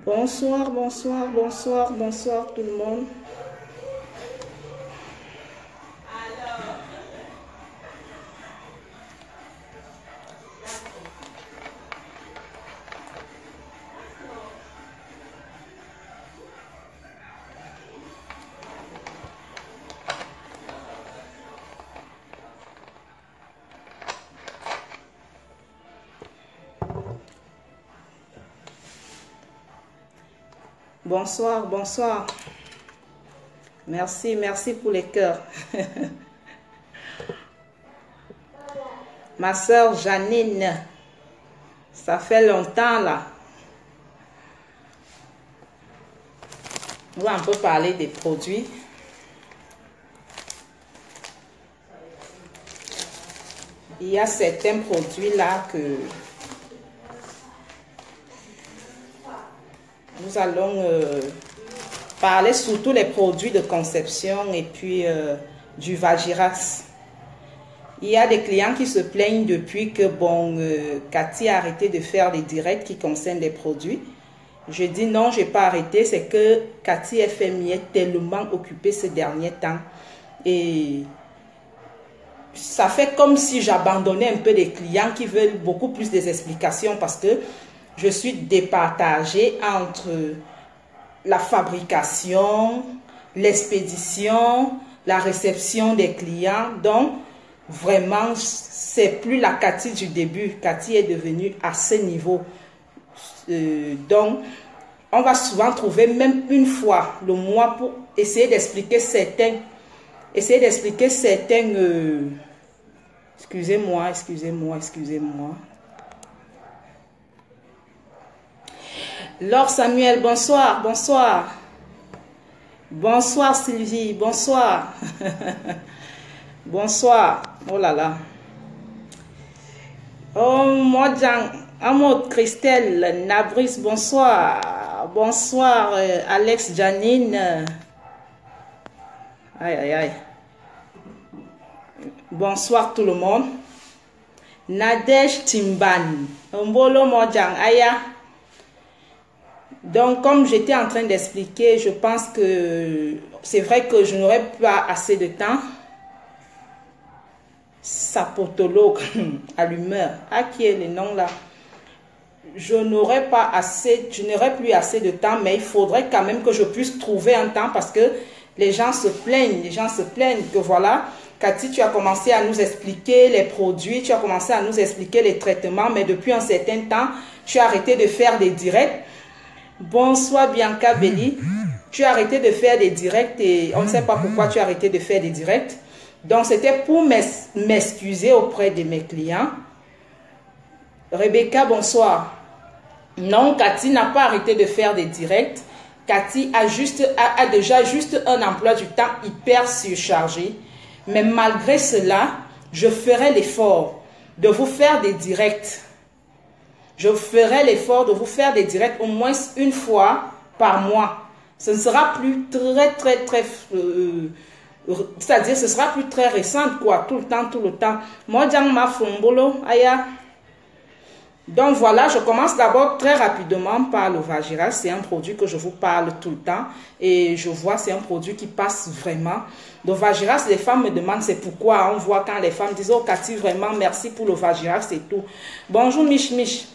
Bonsoir, bonsoir, bonsoir, bonsoir tout le monde. Bonsoir, bonsoir. Merci, merci pour les cœurs. Ma soeur Janine, ça fait longtemps là. On va un peu parler des produits. Il y a certains produits là que nous allons parler surtout les produits de conception et puis du Vagirax. Il y a des clients qui se plaignent depuis que Cathy a arrêté de faire des directs qui concernent des produits. Je dis non, je n'ai pas arrêté, c'est que Cathy FMI est tellement occupée ces derniers temps. Et ça fait comme si j'abandonnais un peu les clients qui veulent beaucoup plus des explications parce que je suis départagée entre la fabrication, l'expédition, la réception des clients. Donc, vraiment, c'est plus la Cathy du début. Cathy est devenue à ce niveau. Donc, on va souvent trouver même une fois le mois pour essayer d'expliquer certains. Excusez-moi. Laure Samuel, bonsoir, bonsoir. Bonsoir Sylvie, bonsoir. Bonsoir. Oh là là. Oh, Modjan, Amod Christelle, Nabris, bonsoir. Bonsoir Alex Janine. Aïe, aïe, aïe. Bonsoir tout le monde. Nadège Timban. Mbolo Modjan, Aya. Donc, comme j'étais en train d'expliquer, je pense que c'est vrai que je n'aurais pas assez de temps. Sapotologue, allumeur. Ah, qui est le nom là? Je n'aurais plus assez de temps, mais il faudrait quand même que je puisse trouver un temps parce que les gens se plaignent. Que voilà, Cathy, tu as commencé à nous expliquer les produits, tu as commencé à nous expliquer les traitements, mais depuis un certain temps, tu as arrêté de faire des directs. Bonsoir Bianca Belli, tu as arrêté de faire des directs et on ne sait pas pourquoi tu as arrêté de faire des directs. Donc c'était pour m'excuser auprès de mes clients. Rebecca, bonsoir. Non, Cathy n'a pas arrêté de faire des directs. Cathy a déjà juste un emploi du temps hyper surchargé. Mais malgré cela, je ferai l'effort de vous faire des directs. Je ferai l'effort de vous faire des directs au moins une fois par mois. Ce ne sera plus c'est-à-dire ce sera plus très récent, quoi, tout le temps. Moi, ma fombolo, aya. Donc voilà, je commence d'abord très rapidement par le Vagirax. C'est un produit que je vous parle tout le temps et je vois c'est un produit qui passe vraiment. Le Vagirax, les femmes me demandent c'est pourquoi. On voit quand les femmes disent oh Cathy, vraiment merci pour le Vagirax et tout. Bonjour Mich.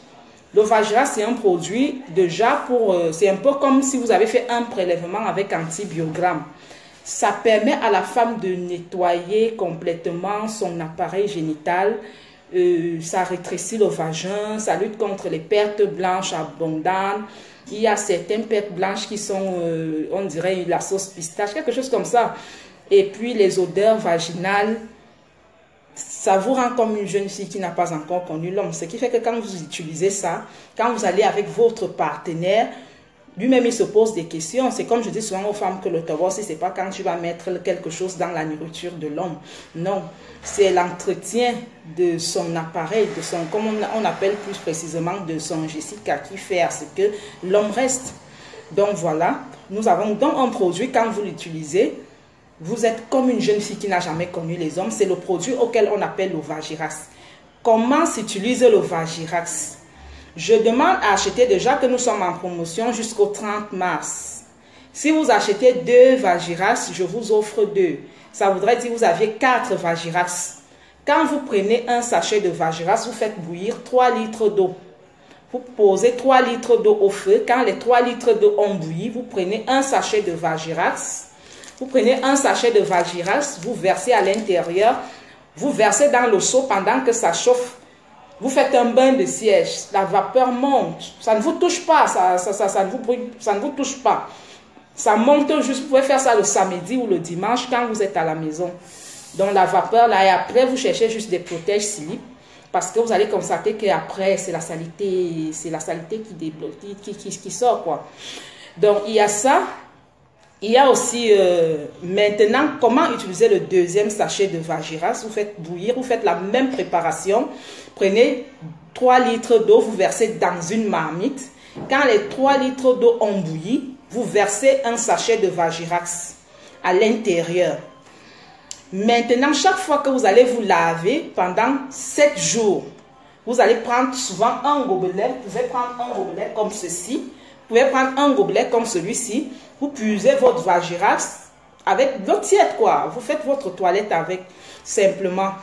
Le Vagirax, c'est un produit déjà c'est un peu comme si vous avez fait un prélèvement avec antibiogramme. Ça permet à la femme de nettoyer complètement son appareil génital. Ça rétrécit le vagin, ça lutte contre les pertes blanches abondantes. Il y a certaines pertes blanches qui sont, on dirait, la sauce pistache, quelque chose comme ça. Et puis les odeurs vaginales. Ça vous rend comme une jeune fille qui n'a pas encore connu l'homme. Ce qui fait que quand vous utilisez ça, quand vous allez avec votre partenaire, lui-même il se pose des questions. C'est comme je dis souvent aux femmes que le taureau, ce n'est pas quand tu vas mettre quelque chose dans la nourriture de l'homme. Non, c'est l'entretien de son appareil, comme on appelle plus précisément de son Jessica qui fait à ce que l'homme reste. Donc voilà, nous avons donc un produit, quand vous l'utilisez, vous êtes comme une jeune fille qui n'a jamais connu les hommes. C'est le produit auquel on appelle le Vagirax. Comment s'utilise le Vagirax? Je demande à acheter déjà que nous sommes en promotion jusqu'au 30 mars. Si vous achetez 2 Vagirax, je vous offre 2. Ça voudrait dire que vous aviez 4 Vagirax. Quand vous prenez un sachet de Vagirax, vous faites bouillir 3 litres d'eau. Vous posez 3 litres d'eau au feu. Quand les 3 litres d'eau ont bouilli, vous prenez un sachet de Vagirax. Vous prenez un sachet de Vagirax, vous versez à l'intérieur. Vous versez dans le seau pendant que ça chauffe. Vous faites un bain de siège. La vapeur monte. Ça ne vous touche pas. Ça ne vous touche pas. Ça monte juste. Vous pouvez faire ça le samedi ou le dimanche quand vous êtes à la maison. Donc la vapeur là, et après vous cherchez juste des protèges slip. Parce que vous allez constater qu'après, c'est la saleté qui sort, quoi. Donc, il y a ça. Il y a aussi, maintenant, comment utiliser le deuxième sachet de Vagirax. Vous faites bouillir, vous faites la même préparation. Prenez 3 litres d'eau, vous versez dans une marmite. Quand les 3 litres d'eau ont bouilli, vous versez un sachet de Vagirax à l'intérieur. Maintenant, chaque fois que vous allez vous laver pendant 7 jours, vous allez prendre souvent un gobelet. Vous pouvez prendre un gobelet comme ceci. Vous pouvez prendre un gobelet comme celui-ci. Vous puisez votre Vagirax avec l'eau tiède, quoi. Vous faites votre toilette avec, simplement.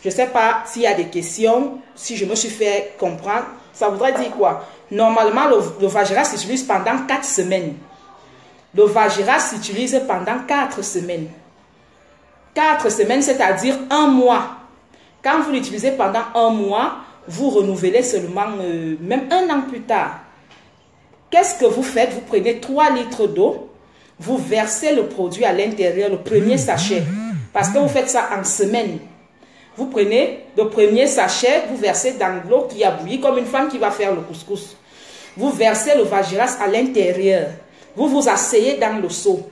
Je ne sais pas s'il y a des questions, si je me suis fait comprendre. Ça voudrait dire quoi? Normalement, le Vagirax s'utilise pendant 4 semaines. Le Vagirax s'utilise pendant 4 semaines. 4 semaines, c'est-à-dire 1 mois. Quand vous l'utilisez pendant 1 mois, vous renouvelez seulement, même 1 an plus tard. Qu'est-ce que vous faites? Vous prenez 3 litres d'eau, vous versez le produit à l'intérieur, le premier sachet, parce que vous faites ça en semaine. Vous prenez le premier sachet, vous versez dans l'eau qui a bouilli, comme une femme qui va faire le couscous. Vous versez le Vagirax à l'intérieur. Vous vous asseyez dans le seau.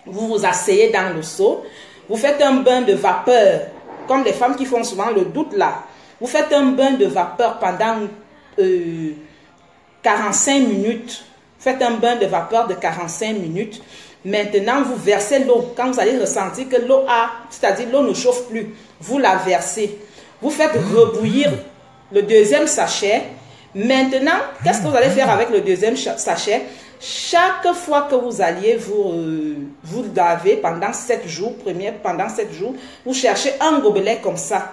Vous vous asseyez dans le seau. Vous faites un bain de vapeur, comme les femmes qui font souvent le doute là. Vous faites un bain de vapeur pendant 45 minutes. Faites un bain de vapeur de 45 minutes. Maintenant, vous versez l'eau. Quand vous allez ressentir que l'eau c'est-à-dire l'eau ne chauffe plus, vous la versez. Vous faites rebouillir le deuxième sachet. Maintenant, qu'est-ce que vous allez faire avec le deuxième sachet? Chaque fois que vous alliez vous laver pendant 7 jours, pendant 7 jours, vous cherchez un gobelet comme ça.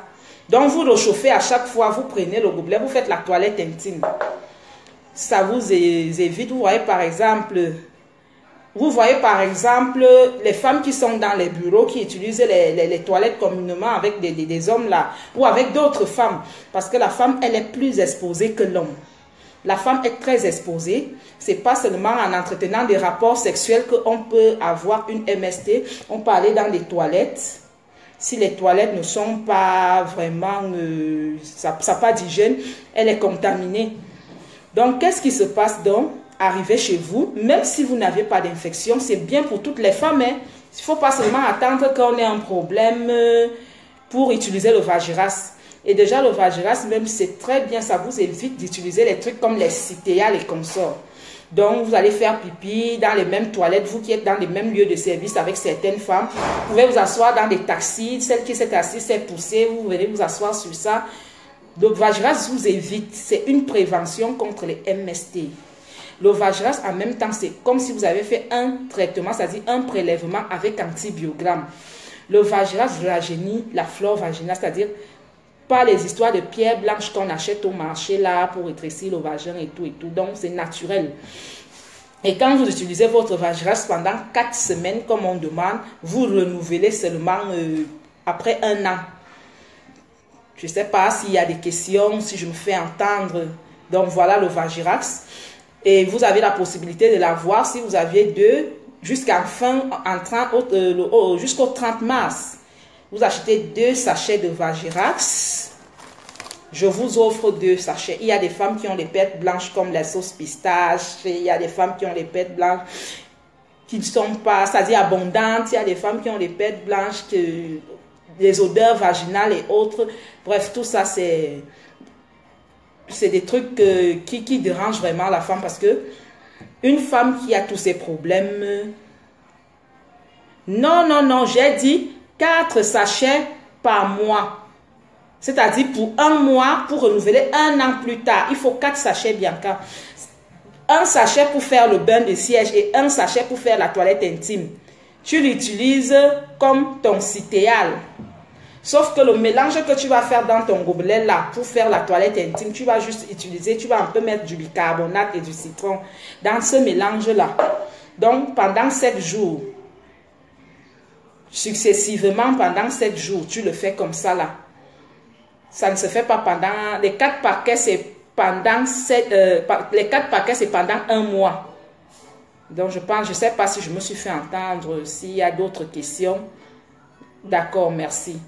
Donc, vous le chauffez à chaque fois, vous prenez le gobelet, vous faites la toilette intime. Ça vous évite, vous voyez par exemple, les femmes qui sont dans les bureaux, qui utilisent les toilettes communément avec des hommes là, ou avec d'autres femmes, parce que la femme, elle est plus exposée que l'homme. La femme est très exposée. C'est pas seulement en entretenant des rapports sexuels qu'on peut avoir une MST. On peut aller dans les toilettes. Si les toilettes ne sont pas vraiment, ça n'a pas d'hygiène, elle est contaminée. Donc, qu'est-ce qui se passe donc? Arrivé chez vous, même si vous n'avez pas d'infection, c'est bien pour toutes les femmes. Hein. Il ne faut pas seulement attendre qu'on ait un problème pour utiliser le Vagirax. Et déjà, le Vagirax, même, c'est très bien, ça vous évite d'utiliser les trucs comme les Citéal et consorts. Donc, vous allez faire pipi dans les mêmes toilettes, vous qui êtes dans les mêmes lieux de service avec certaines femmes. Vous pouvez vous asseoir dans des taxis, celle qui s'est assise s'est poussée, vous venez vous asseoir sur ça. Le Vagirax vous évite, c'est une prévention contre les MST. Le Vagirax, en même temps, c'est comme si vous avez fait un traitement, c'est-à-dire un prélèvement avec antibiogramme. Le Vagirax rajeunit la flore vaginale, c'est-à-dire pas les histoires de pierres blanches qu'on achète au marché là pour rétrécir le vagin et tout. Donc, c'est naturel. Et quand vous utilisez votre Vagirax pendant 4 semaines, comme on demande, vous renouvelez seulement après 1 an. Je ne sais pas s'il y a des questions, si je me fais entendre. Donc, voilà le Vagirax. Et vous avez la possibilité de l'avoir si vous aviez 2 jusqu'au 30 mars. Vous achetez 2 sachets de Vagirax. Je vous offre 2 sachets. Il y a des femmes qui ont les pêtes blanches comme la sauce pistache. Il y a des femmes qui ont les pêtes blanches qui ne sont pas, c'est-à-dire abondantes. Il y a des femmes qui ont les pêtes blanches, les odeurs vaginales et autres. Bref, tout ça, c'est des trucs qui dérangent vraiment la femme parce que une femme qui a tous ces problèmes... Non, j'ai dit 4 sachets par mois. C'est-à-dire pour un mois, pour renouveler un an plus tard. Il faut 4 sachets Bianca. Un sachet pour faire le bain de siège et un sachet pour faire la toilette intime. Tu l'utilises comme ton cithéal. Sauf que le mélange que tu vas faire dans ton gobelet là, pour faire la toilette intime, tu vas juste utiliser, tu vas un peu mettre du bicarbonate et du citron dans ce mélange là. Donc pendant 7 jours, successivement pendant 7 jours, tu le fais comme ça là. Ça ne se fait pas pendant, les 4 paquets c'est pendant les 4 paquets c'est pendant un mois. Donc je pense, je ne sais pas si je me suis fait entendre, s'il y a d'autres questions. D'accord, merci.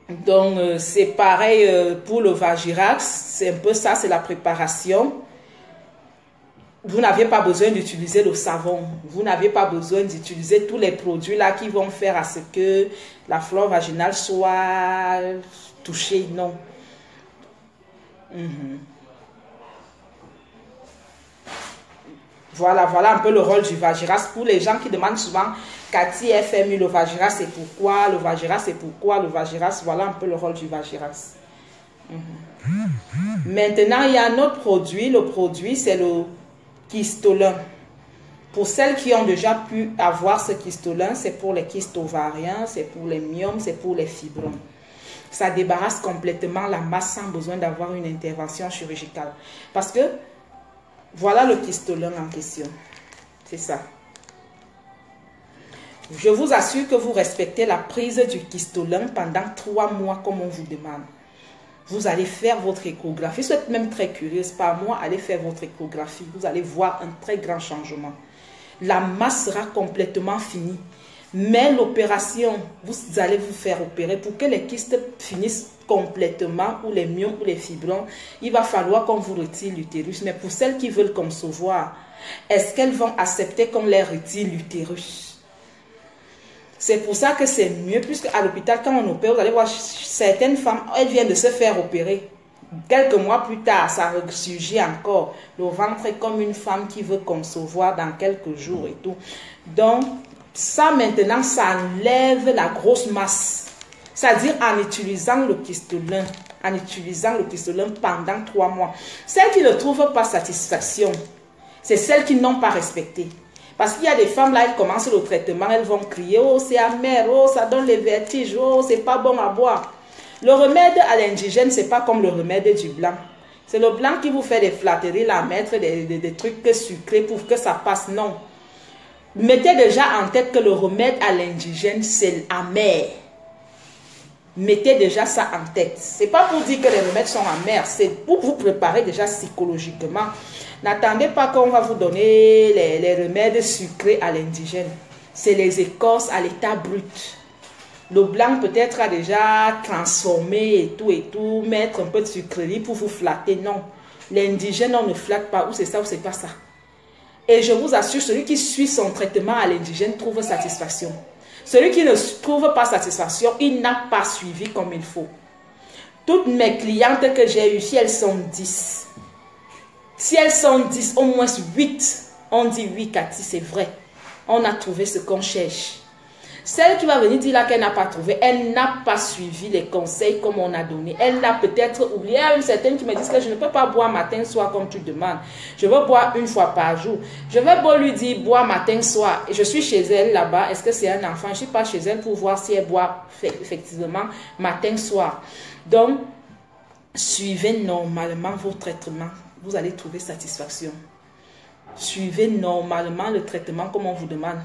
Donc c'est pareil pour le Vagirax, c'est un peu ça, c'est la préparation. Vous n'avez pas besoin d'utiliser le savon, vous n'avez pas besoin d'utiliser tous les produits là qui vont faire à ce que la flore vaginale soit touchée, non. Voilà un peu le rôle du Vagirax. Pour les gens qui demandent souvent, Cathy FMU, le Vagirax c'est pourquoi, le Vagirax c'est pourquoi, le Vagirax, voilà un peu le rôle du Vagirax. Maintenant, il y a un autre produit, le produit c'est le Kystolin. Pour celles qui ont déjà pu avoir ce Kystolin, c'est pour les kystes ovariens, c'est pour les myomes, c'est pour les fibromes. Ça débarrasse complètement la masse sans besoin d'avoir une intervention chirurgicale. Parce que voilà le Kystolin en question. C'est ça. Je vous assure que vous respectez la prise du Kystolin pendant 3 mois comme on vous demande. Vous allez faire votre échographie. Si vous êtes même très curieuse, par mois, allez faire votre échographie. Vous allez voir un très grand changement. La masse sera complètement finie. Mais l'opération, vous allez vous faire opérer pour que les kystes finissent complètement, ou les myomes ou les fibromes, il va falloir qu'on vous retire l'utérus. Mais pour celles qui veulent concevoir, est-ce qu'elles vont accepter qu'on leur retire l'utérus? C'est pour ça que c'est mieux, puisque à l'hôpital, quand on opère, vous allez voir certaines femmes, elles viennent de se faire opérer. Quelques mois plus tard, ça ressurgit encore. Le ventre est comme une femme qui veut concevoir dans quelques jours et tout. Donc, ça maintenant, ça enlève la grosse masse. C'est-à-dire en utilisant le Kystolin. En utilisant le Kystolin pendant 3 mois. Celles qui ne trouvent pas satisfaction, c'est celles qui n'ont pas respecté. Parce qu'il y a des femmes là, elles commencent le traitement, elles vont crier, oh c'est amer, oh ça donne les vertiges, oh c'est pas bon à boire. Le remède à l'indigène, c'est pas comme le remède du blanc. C'est le blanc qui vous fait des flatteries, là, mettre des trucs sucrés pour que ça passe. Non. Mettez déjà en tête que le remède à l'indigène, c'est amer. Mettez déjà ça en tête. C'est pas pour dire que les remèdes sont amers, c'est pour vous préparer déjà psychologiquement. N'attendez pas qu'on va vous donner les remèdes sucrés à l'indigène. C'est les écorces à l'état brut. Le blanc peut-être a déjà transformé et tout, mettre un peu de sucrerie pour vous flatter. Non, l'indigène, on ne flatte pas, ou c'est ça ou c'est pas ça. Et je vous assure, celui qui suit son traitement à l'indigène trouve satisfaction. Celui qui ne trouve pas satisfaction, il n'a pas suivi comme il faut. Toutes mes clientes que j'ai eues, si elles sont 10, si elles sont 10, au moins 8, on dit oui, Cathy, c'est vrai. On a trouvé ce qu'on cherche. Celle qui va venir dire là qu'elle n'a pas trouvé, elle n'a pas suivi les conseils comme on a donné. Elle l'a peut-être oublié. Il y a même certaines qui me disent que je ne peux pas boire matin, soir comme tu demandes. Je veux boire 1 fois par jour. Je vais beau lui dire boire matin, soir. Et je suis chez elle là-bas. Est-ce que c'est un enfant? Je ne suis pas chez elle pour voir si elle boit effectivement matin, soir. Donc, suivez normalement vos traitements. Vous allez trouver satisfaction. Suivez normalement le traitement comme on vous demande.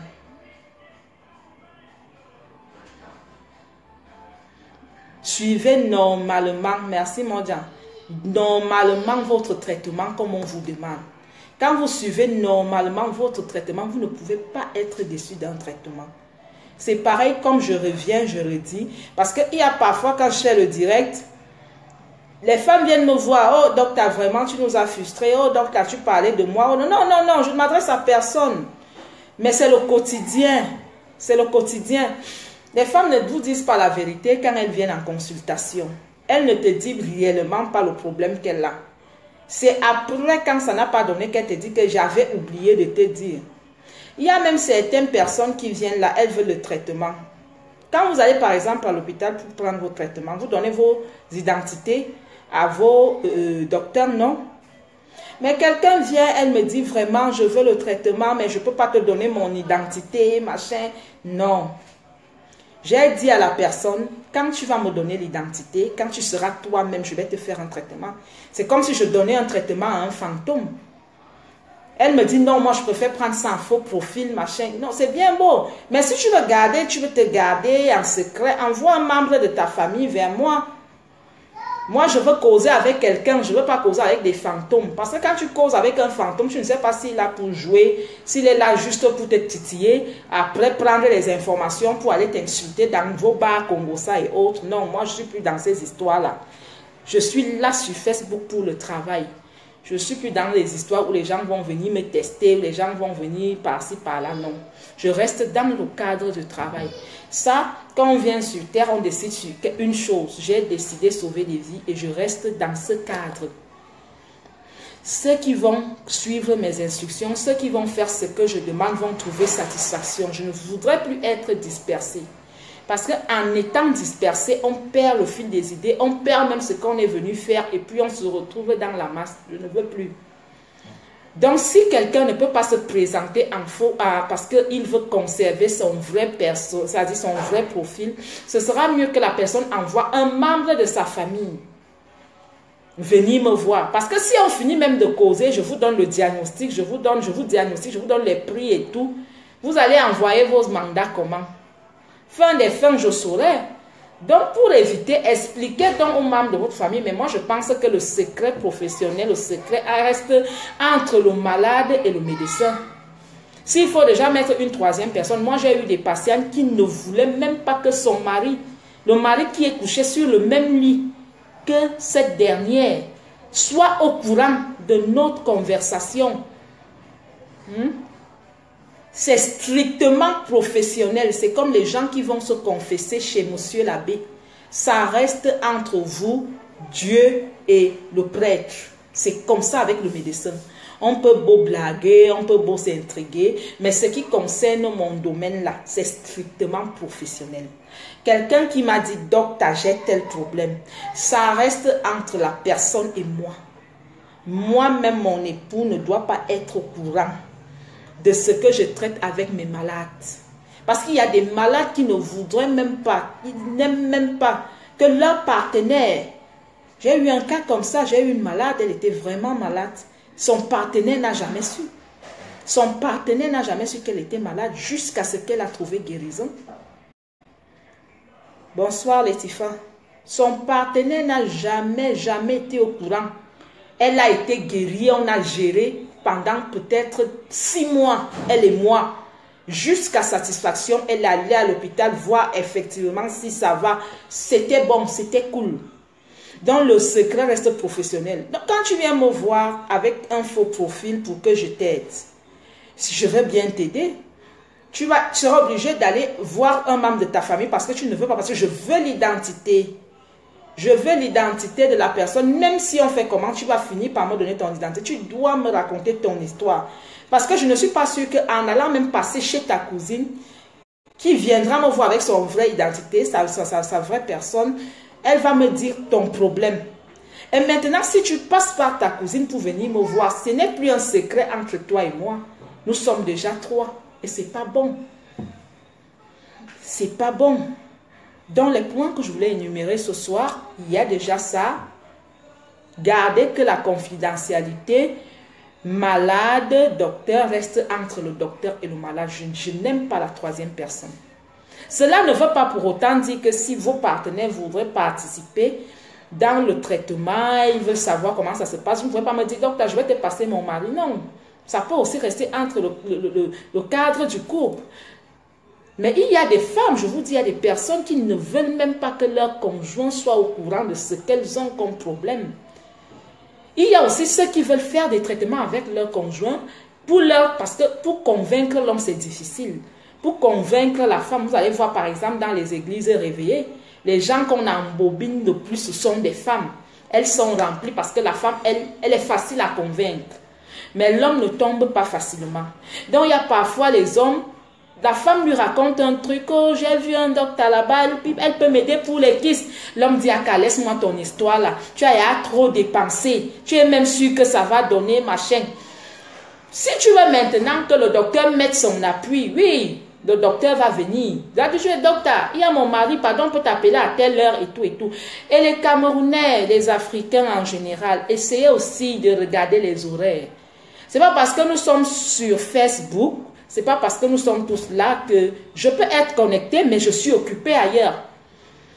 Suivez normalement, merci Mondian, normalement votre traitement comme on vous demande. Quand vous suivez normalement votre traitement, vous ne pouvez pas être déçu d'un traitement. C'est pareil comme je reviens, je redis, parce qu'il y a parfois quand je fais le direct, les femmes viennent me voir, oh docteur, vraiment tu nous as frustrés, oh docteur, tu parlais de moi, oh, non, non, non, non, je ne m'adresse à personne. Mais c'est le quotidien, c'est le quotidien. Les femmes ne vous disent pas la vérité quand elles viennent en consultation. Elles ne te disent réellement pas le problème qu'elle a. C'est après, quand ça n'a pas donné, qu'elle te dit que j'avais oublié de te dire. Il y a même certaines personnes qui viennent là, elles veulent le traitement. Quand vous allez par exemple à l'hôpital pour prendre vos traitements, vous donnez vos identités à vos docteurs, non? Mais quelqu'un vient, elle me dit vraiment, je veux le traitement, mais je ne peux pas te donner mon identité, machin. Non. J'ai dit à la personne, quand tu vas me donner l'identité, quand tu seras toi-même, je vais te faire un traitement. C'est comme si je donnais un traitement à un fantôme. Elle me dit, non, moi je préfère prendre sans faux profil, machin. Non, c'est bien beau. Mais si tu veux garder, tu veux te garder en secret, envoie un membre de ta famille vers moi. Moi, je veux causer avec quelqu'un, je ne veux pas causer avec des fantômes. Parce que quand tu causes avec un fantôme, tu ne sais pas s'il est là pour jouer, s'il est là juste pour te titiller, après prendre les informations pour aller t'insulter dans vos bars Congosa et autres. Non, moi, je ne suis plus dans ces histoires-là. Je suis là sur Facebook pour le travail. Je ne suis plus dans les histoires où les gens vont venir me tester, où les gens vont venir par-ci, par-là. Non. Je reste dans le cadre de travail. Ça, quand on vient sur Terre, on décide sur une chose. J'ai décidé de sauver des vies et je reste dans ce cadre. Ceux qui vont suivre mes instructions, ceux qui vont faire ce que je demande vont trouver satisfaction. Je ne voudrais plus être dispersé. Parce qu'en étant dispersé, on perd le fil des idées, on perd même ce qu'on est venu faire et puis on se retrouve dans la masse. Je ne veux plus. Donc, si quelqu'un ne peut pas se présenter en faux parce qu'il veut conserver son vrai perso, c'est-à-dire son vrai profil, ce sera mieux que la personne envoie un membre de sa famille venir me voir. Parce que si on finit même de causer, je vous donne le diagnostic, je vous diagnostique, je vous donne les prix et tout, vous allez envoyer vos mandats comment? Fin des fins, je saurai. Donc, pour éviter, expliquez donc aux membres de votre famille. Mais moi, je pense que le secret professionnel, le secret reste entre le malade et le médecin. S'il faut déjà mettre une troisième personne, moi, j'ai eu des patients qui ne voulaient même pas que son mari, le mari qui est couché sur le même lit que cette dernière, soit au courant de notre conversation. C'est strictement professionnel. C'est comme les gens qui vont se confesser chez monsieur l'abbé. Ça reste entre vous, Dieu et le prêtre. C'est comme ça avec le médecin. On peut beau blaguer, on peut beau s'intriguer, mais ce qui concerne mon domaine là, c'est strictement professionnel. Quelqu'un qui m'a dit, docteur, j'ai tel problème. Ça reste entre la personne et moi. Moi-même, mon époux ne doit pas être au courant de ce que je traite avec mes malades. Parce qu'il y a des malades qui ne voudraient même pas, ils n'aiment même pas que leur partenaire, j'ai eu un cas comme ça, j'ai eu une malade, elle était vraiment malade, son partenaire n'a jamais su. Son partenaire n'a jamais su qu'elle était malade jusqu'à ce qu'elle a trouvé guérison. Bonsoir Laetifa. Son partenaire n'a jamais été au courant. Elle a été guérie, on a géré pendant peut-être 6 mois, elle et moi, jusqu'à satisfaction. Elle est allée à l'hôpital voir effectivement si ça va. C'était bon, c'était cool. Donc le secret reste professionnel. Donc quand tu viens me voir avec un faux profil pour que je t'aide, si je veux bien t'aider, tu seras obligé d'aller voir un membre de ta famille parce que tu ne veux pas, parce que je veux l'identité. Je veux l'identité de la personne, même si on fait comment, tu vas finir par me donner ton identité. Tu dois me raconter ton histoire. Parce que je ne suis pas sûre qu'en allant même passer chez ta cousine, qui viendra me voir avec son vraie identité, sa vraie personne, elle va me dire ton problème. Et maintenant, si tu passes par ta cousine pour venir me voir, ce n'est plus un secret entre toi et moi. Nous sommes déjà 3 et c'est pas bon. C'est pas bon. Dans les points que je voulais énumérer ce soir, il y a déjà ça. Gardez que la confidentialité malade, docteur reste entre le docteur et le malade. Je n'aime pas la troisième personne. Cela ne veut pas pour autant dire que si vos partenaires voudraient participer dans le traitement, ils veulent savoir comment ça se passe, vous ne pouvez pas me dire, docteur, je vais te passer mon mari. Non, ça peut aussi rester entre le cadre du couple. Mais il y a des femmes, je vous dis, il y a des personnes qui ne veulent même pas que leur conjoint soit au courant de ce qu'elles ont comme problème. Il y a aussi ceux qui veulent faire des traitements avec leur conjoint parce que pour convaincre l'homme, c'est difficile. Pour convaincre la femme, vous allez voir par exemple dans les églises réveillées, les gens qu'on embobine le plus, ce sont des femmes. Elles sont remplies parce que la femme, elle est facile à convaincre. Mais l'homme ne tombe pas facilement. Donc il y a parfois les hommes, La femme lui raconte un truc, oh j'ai vu un docteur là-bas, elle peut m'aider pour les kystes. L'homme dit, ah, laisse-moi ton histoire là, tu as trop dépensé, tu es même sûr que ça va donner machin. Si tu veux maintenant que le docteur mette son appui, oui, le docteur va venir. Il va dire, docteur, il y a mon mari, pardon, on peut t'appeler à telle heure et tout et tout. Et les Camerounais, les Africains en général, essayez aussi de regarder les horaires. C'est pas parce que nous sommes sur Facebook, c'est pas parce que nous sommes tous là que je peux être connecté, mais je suis occupé ailleurs.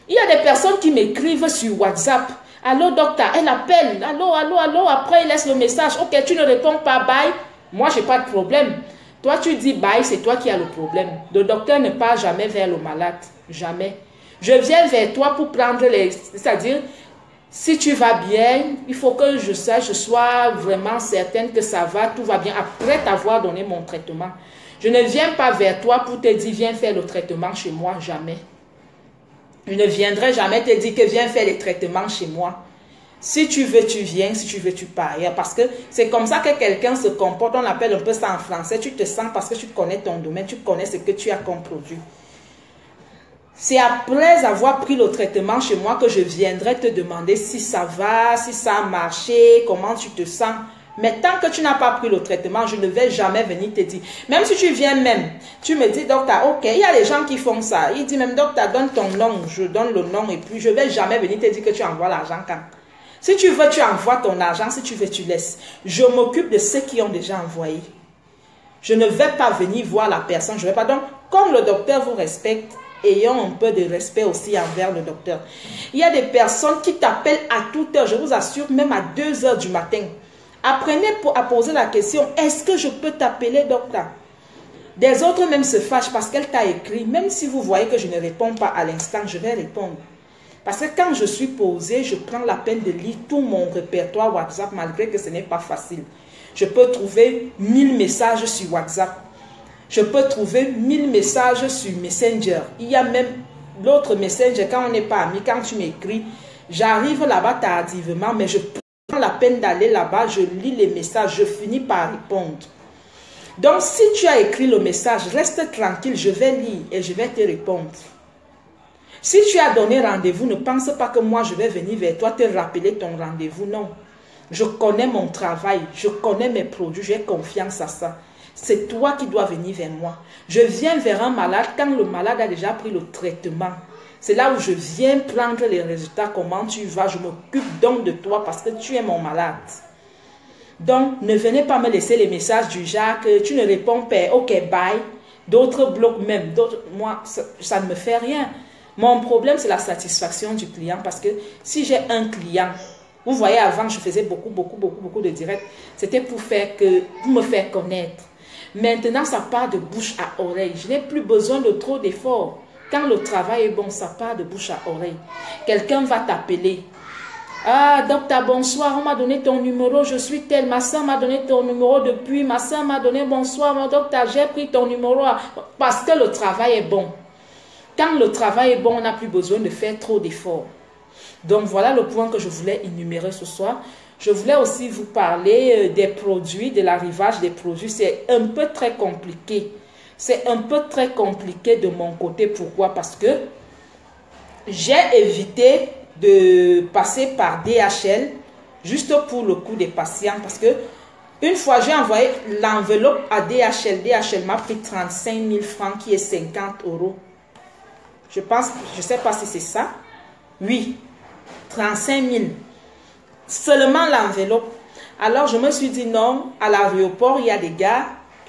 Il y a des personnes qui m'écrivent sur WhatsApp. Allô, docteur, elle appelle. Allô, allô, allô. Après, il laisse le message. Ok, tu ne réponds pas, bye. Moi, je n'ai pas de problème. Toi, tu dis bye, c'est toi qui as le problème. Le docteur ne part jamais vers le malade. Jamais. Je viens vers toi pour prendre les... C'est-à-dire, si tu vas bien, il faut que je sache, je sois vraiment certaine que ça va, tout va bien, après t'avoir donné mon traitement. Je ne viens pas vers toi pour te dire, viens faire le traitement chez moi, jamais. Je ne viendrai jamais te dire que viens faire les traitements chez moi. Si tu veux, tu viens. Si tu veux, tu pars. Parce que c'est comme ça que quelqu'un se comporte. On appelle un peu ça en français. Tu te sens parce que tu connais ton domaine. Tu connais ce que tu as comme produit. C'est après avoir pris le traitement chez moi que je viendrai te demander si ça va, si ça a marché, comment tu te sens. Mais tant que tu n'as pas pris le traitement, je ne vais jamais venir te dire. Même si tu viens même, tu me dis, docteur, ok, il y a des gens qui font ça. Il dit même, docteur, donne ton nom. Je donne le nom et puis je ne vais jamais venir te dire que tu envoies l'argent quand. Si tu veux, tu envoies ton argent. Si tu veux, tu laisses. Je m'occupe de ceux qui ont déjà envoyé. Je ne vais pas venir voir la personne. Je ne vais pas. Donc, comme le docteur vous respecte, ayons un peu de respect aussi envers le docteur. Il y a des personnes qui t'appellent à toute heure. Je vous assure, même à 2 heures du matin. Apprenez à poser la question, est-ce que je peux t'appeler docteur? Des autres même se fâchent parce qu'elle t'a écrit. Même si vous voyez que je ne réponds pas à l'instant, je vais répondre. Parce que quand je suis posée, je prends la peine de lire tout mon répertoire WhatsApp, malgré que ce n'est pas facile. Je peux trouver 1000 messages sur WhatsApp. Je peux trouver 1000 messages sur Messenger. Il y a même l'autre Messenger, quand on n'est pas amis, quand tu m'écris, j'arrive là-bas tardivement, mais je prends la peine d'aller là-bas, je lis les messages, je finis par répondre. Donc, si tu as écrit le message, reste tranquille, je vais lire et je vais te répondre. Si tu as donné rendez-vous, ne pense pas que moi je vais venir vers toi te rappeler ton rendez-vous. Non. Je connais mon travail, je connais mes produits, j'ai confiance à ça. C'est toi qui dois venir vers moi. Je viens vers un malade quand le malade a déjà pris le traitement. C'est là où je viens prendre les résultats, comment tu vas. Je m'occupe donc de toi parce que tu es mon malade. Donc, ne venez pas me laisser les messages du genre que tu ne réponds pas, ok, bye. D'autres bloquent même. Moi, ça ne me fait rien. Mon problème, c'est la satisfaction du client parce que si j'ai un client, vous voyez, avant, je faisais beaucoup de directs. C'était pour me faire connaître. Maintenant, ça part de bouche à oreille. Je n'ai plus besoin de trop d'efforts. Quand le travail est bon, ça part de bouche à oreille. Quelqu'un va t'appeler. Ah, docteur, bonsoir, on m'a donné ton numéro, je suis telle, ma soeur m'a donné ton numéro depuis, ma soeur m'a donné bonsoir, mon docteur, j'ai pris ton numéro parce que le travail est bon. Quand le travail est bon, on n'a plus besoin de faire trop d'efforts. Donc, voilà le point que je voulais énumérer ce soir. Je voulais aussi vous parler des produits, de l'arrivage des produits. C'est un peu très compliqué. C'est un peu très compliqué de mon côté. Pourquoi? Parce que j'ai évité de passer par DHL juste pour le coût des patients. Parce que une fois, j'ai envoyé l'enveloppe à DHL. DHL m'a pris 35 000 francs qui est 50 €. Je pense, je ne sais pas si c'est ça. Oui, 35 000. Seulement l'enveloppe. Alors, je me suis dit non, à l'aéroport, il y a des gars,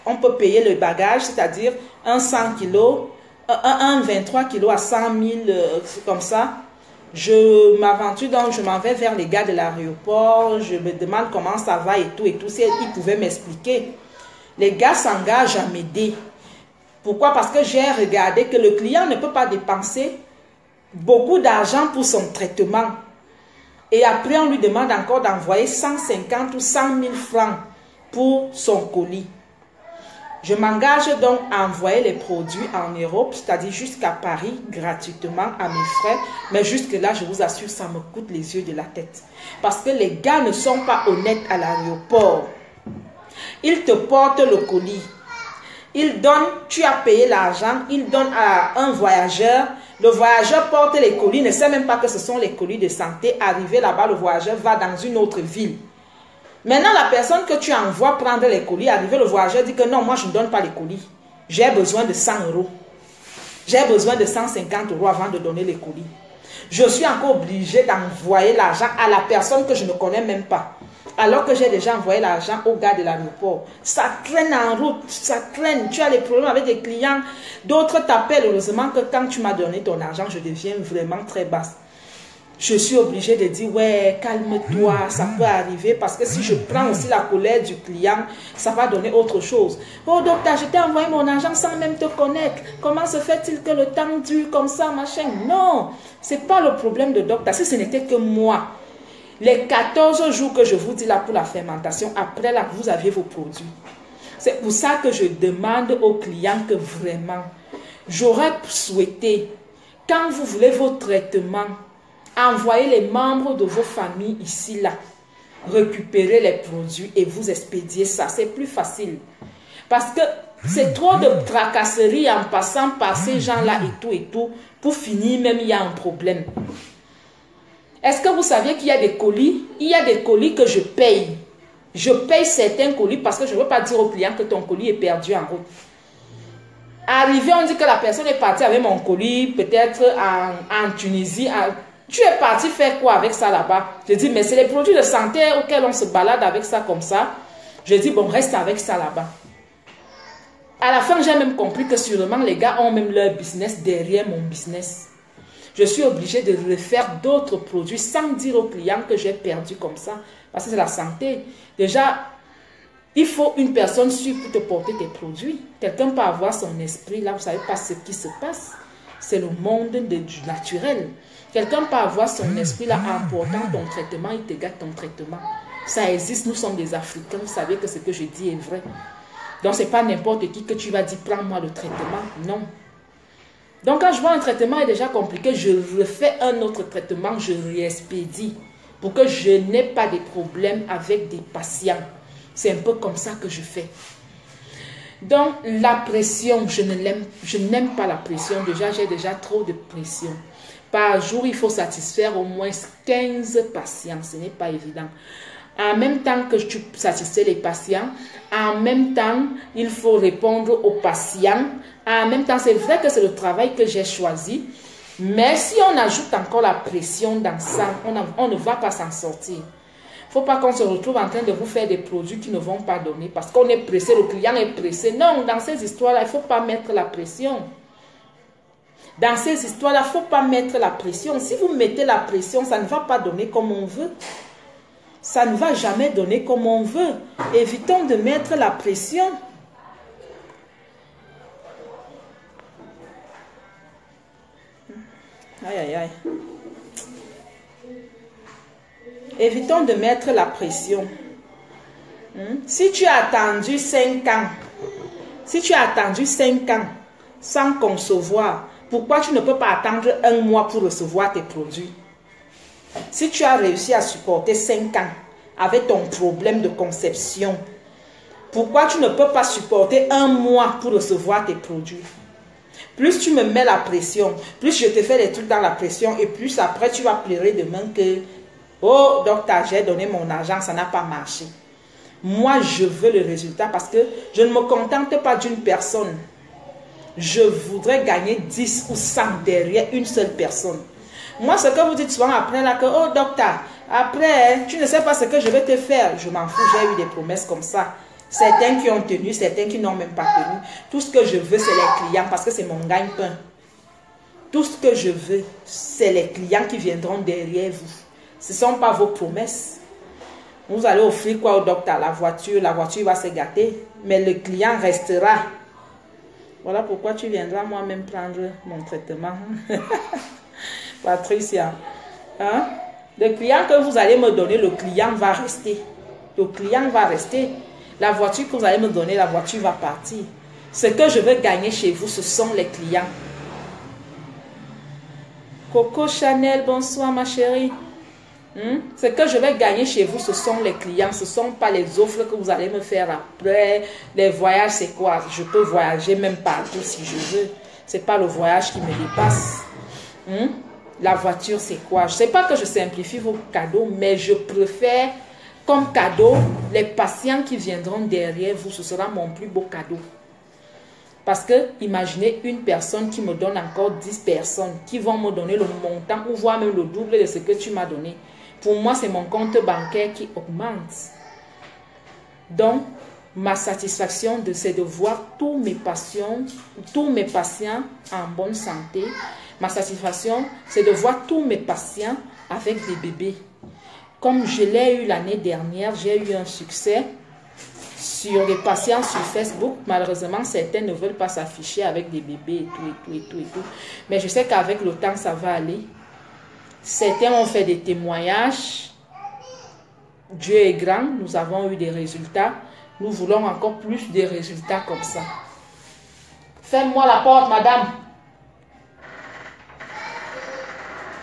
on peut payer le bagage, c'est-à-dire un 100 kilos, un 23 kilos à 100 000, comme ça. Je m'aventure donc, je m'en vais vers les gars de l'aéroport, je me demande comment ça va et tout, si ils pouvaient m'expliquer. Les gars s'engagent à m'aider. Pourquoi? Parce que j'ai regardé que le client ne peut pas dépenser beaucoup d'argent pour son traitement. Et après, on lui demande encore d'envoyer 150 ou 100 000 francs pour son colis. Je m'engage donc à envoyer les produits en Europe, c'est-à-dire jusqu'à Paris, gratuitement, à mes frais. Mais jusque-là, je vous assure, ça me coûte les yeux de la tête. Parce que les gars ne sont pas honnêtes à l'aéroport. Ils te portent le colis. Il donne, tu as payé l'argent, il donne à un voyageur. Le voyageur porte les colis, ne sait même pas que ce sont les colis de santé. Arrivé là-bas, le voyageur va dans une autre ville. Maintenant, la personne que tu envoies prendre les colis, arrivé, le voyageur dit que non, moi je ne donne pas les colis. J'ai besoin de 100 euros. J'ai besoin de 150 euros avant de donner les colis. Je suis encore obligé d'envoyer l'argent à la personne que je ne connais même pas. Alors que j'ai déjà envoyé l'argent au gars de l'aéroport. Ça traîne en route, ça traîne. Tu as des problèmes avec des clients. D'autres t'appellent. Heureusement que quand tu m'as donné ton argent, je deviens vraiment très basse. Je suis obligée de dire, ouais, calme-toi, ça peut arriver. Parce que si je prends aussi la colère du client, ça va donner autre chose. Oh docteur, je t'ai envoyé mon argent sans même te connaître. Comment se fait-il que le temps dure comme ça, machin? Non, ce n'est pas le problème de docteur. Si ce n'était que moi, les 14 jours que je vous dis là pour la fermentation, après là, vous aviez vos produits. C'est pour ça que je demande aux clients que vraiment, j'aurais souhaité, quand vous voulez vos traitements, envoyez les membres de vos familles ici, là, récupérer les produits et vous expédier ça. C'est plus facile. Parce que c'est trop de tracasseries en passant par ces gens-là et tout. Pour finir, même, il y a un problème. Est-ce que vous saviez qu'il y a des colis? Il y a des colis que je paye. Je paye certains colis parce que je ne veux pas dire au client que ton colis est perdu en route. Arrivé, on dit que la personne est partie avec mon colis, peut-être en Tunisie. Tu es parti faire quoi avec ça là-bas? Je dis, mais c'est les produits de santé auxquels on se balade avec ça comme ça. Je dis, bon, reste avec ça là-bas. À la fin, j'ai même compris que sûrement les gars ont même leur business derrière mon business. Je suis obligée de refaire d'autres produits sans dire aux clients que j'ai perdu comme ça. Parce que c'est la santé. Déjà, il faut une personne sûre pour te porter tes produits. Quelqu'un peut avoir son esprit. Là, vous ne savez pas ce qui se passe. C'est le monde du naturel. Quelqu'un peut avoir son esprit là en portant ton traitement. Il te gâte ton traitement. Ça existe. Nous sommes des Africains. Vous savez que ce que je dis est vrai. Donc, ce n'est pas n'importe qui que tu vas dire, prends-moi le traitement. Non. Donc, quand je vois un traitement est déjà compliqué, je refais un autre traitement, je réexpédie pour que je n'ai pas de problèmes avec des patients. C'est un peu comme ça que je fais. Donc, la pression, je n'aime pas la pression. Déjà, j'ai déjà trop de pression. Par jour, il faut satisfaire au moins 15 patients. Ce n'est pas évident. En même temps que tu satisfais les patients, en même temps, il faut répondre aux patients. En même temps, c'est vrai que c'est le travail que j'ai choisi. Mais si on ajoute encore la pression dans ça, on ne va pas s'en sortir. Il ne faut pas qu'on se retrouve en train de vous faire des produits qui ne vont pas donner parce qu'on est pressé, le client est pressé. Non, dans ces histoires-là, il ne faut pas mettre la pression. Dans ces histoires-là, il ne faut pas mettre la pression. Si vous mettez la pression, ça ne va pas donner comme on veut. Ça ne va jamais donner comme on veut. Évitons de mettre la pression. Aïe, aïe, aïe. Évitons de mettre la pression. Si tu as attendu 5 ans, sans concevoir, pourquoi tu ne peux pas attendre 1 mois pour recevoir tes produits? Si tu as réussi à supporter 5 ans avec ton problème de conception, pourquoi tu ne peux pas supporter 1 mois pour recevoir tes produits? Plus tu me mets la pression, plus je te fais des trucs dans la pression et plus après tu vas pleurer demain que oh docteur, j'ai donné mon argent, ça n'a pas marché. Moi, je veux le résultat parce que je ne me contente pas d'une personne. Je voudrais gagner 10 ou 100 derrière une seule personne. Moi, ce que vous dites souvent après, là, que, oh, docteur, après, tu ne sais pas ce que je vais te faire. Je m'en fous, j'ai eu des promesses comme ça. Certains qui ont tenu, certains qui n'ont même pas tenu. Tout ce que je veux, c'est les clients parce que c'est mon gagne-pain. Tout ce que je veux, c'est les clients qui viendront derrière vous. Ce ne sont pas vos promesses. Vous allez offrir quoi au docteur? La voiture va se gâter, mais le client restera. Voilà pourquoi tu viendras moi-même prendre mon traitement. Patricia, hein? Le client que vous allez me donner, le client va rester. Le client va rester. La voiture que vous allez me donner, la voiture va partir. Ce que je veux gagner chez vous, ce sont les clients. Coco Chanel, bonsoir ma chérie. Ce que je vais gagner chez vous, ce sont les clients, ce ne sont pas les offres que vous allez me faire après. Les voyages, c'est quoi? Je peux voyager même partout si je veux. Ce n'est pas le voyage qui me dépasse. La voiture, c'est quoi? Je ne sais pas que je simplifie vos cadeaux, mais je préfère comme cadeau les patients qui viendront derrière vous. Ce sera mon plus beau cadeau. Parce que, imaginez une personne qui me donne encore 10 personnes qui vont me donner le montant ou voire même le double de ce que tu m'as donné. Pour moi, c'est mon compte bancaire qui augmente. Donc, ma satisfaction, c'est de voir tous mes patients en bonne santé. Ma satisfaction, c'est de voir tous mes patients avec des bébés. Comme je l'ai eu l'année dernière, j'ai eu un succès sur les patients sur Facebook. Malheureusement, certains ne veulent pas s'afficher avec des bébés et tout. Mais je sais qu'avec le temps, ça va aller. Certains ont fait des témoignages. Dieu est grand, nous avons eu des résultats. Nous voulons encore plus de résultats comme ça. Ferme-moi la porte, madame.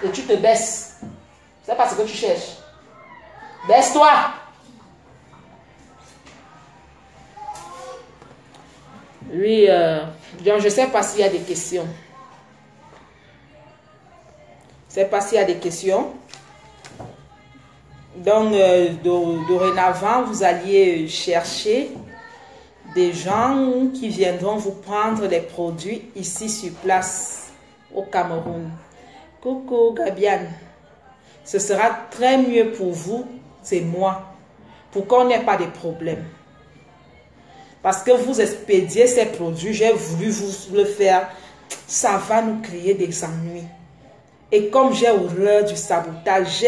Et tu te baisses. C'est pas ce que tu cherches. Baisse-toi. Oui, donc je ne sais pas s'il y a des questions. Je ne sais pas s'il y a des questions. Donc, dorénavant, vous alliez chercher des gens qui viendront vous prendre les produits ici sur place au Cameroun. Coucou Gabiane. Ce sera très mieux pour vous, c'est moi, pour qu'on n'ait pas de problèmes. Parce que vous expédiez ces produits, j'ai voulu vous le faire, ça va nous créer des ennuis. Et comme j'ai horreur du sabotage,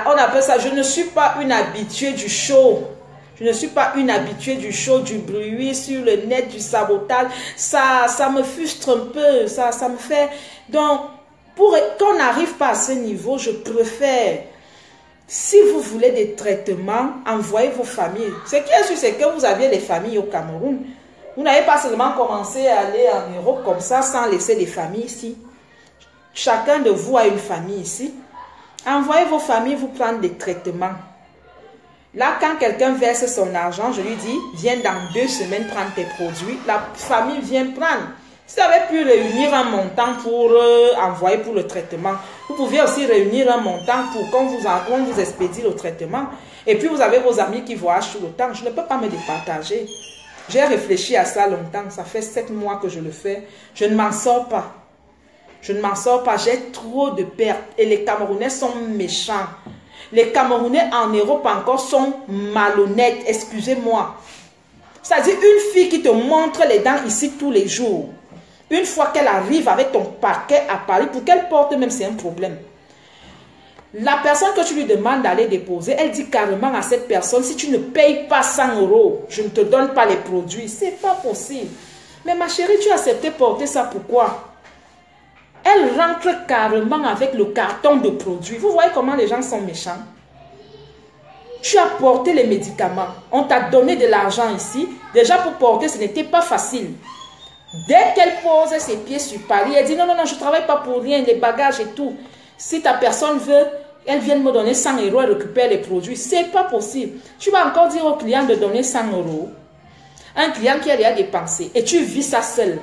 on appelle ça, je ne suis pas une habituée du show. Je ne suis pas une habituée du show, du bruit sur le net, du sabotage. Ça me frustre un peu, ça me fait... Donc, pour qu'on n'arrive pas à ce niveau, je préfère... Si vous voulez des traitements, envoyez vos familles. Ce qui est sûr, c'est que vous aviez des familles au Cameroun. Vous n'avez pas seulement commencé à aller en Europe comme ça, sans laisser des familles ici. Chacun de vous a une famille ici. Envoyez vos familles vous prendre des traitements. Là, quand quelqu'un verse son argent, je lui dis, viens dans 2 semaines prendre tes produits. La famille vient prendre. Si vous avez pu réunir un montant pour envoyer pour le traitement, vous pouvez aussi réunir un montant pour qu'on vous expédie le traitement. Et puis, vous avez vos amis qui voyagent tout le temps. Je ne peux pas me départager. J'ai réfléchi à ça longtemps. Ça fait 7 mois que je le fais. Je ne m'en sors pas. Je ne m'en sors pas. J'ai trop de pertes. Et les Camerounais sont méchants. Les Camerounais en Europe encore sont malhonnêtes. Excusez-moi. C'est-à-dire une fille qui te montre les dents ici tous les jours. Une fois qu'elle arrive avec ton paquet à Paris, pour qu'elle porte même, c'est un problème. La personne que tu lui demandes d'aller déposer, elle dit carrément à cette personne, si tu ne payes pas 100 €, je ne te donne pas les produits. C'est pas possible. Mais ma chérie, tu as accepté porter ça, pourquoi? Elle rentre carrément avec le carton de produits. Vous voyez comment les gens sont méchants? Tu as porté les médicaments. On t'a donné de l'argent ici. Déjà pour porter, ce n'était pas facile. Dès qu'elle pose ses pieds sur Paris, elle dit non, je ne travaille pas pour rien, les bagages et tout. Si ta personne veut, elle vient me donner 100 €, elle récupère les produits. C'est pas possible. Tu vas encore dire au client de donner 100 €. Un client qui a déjà dépensé et tu vis ça seul.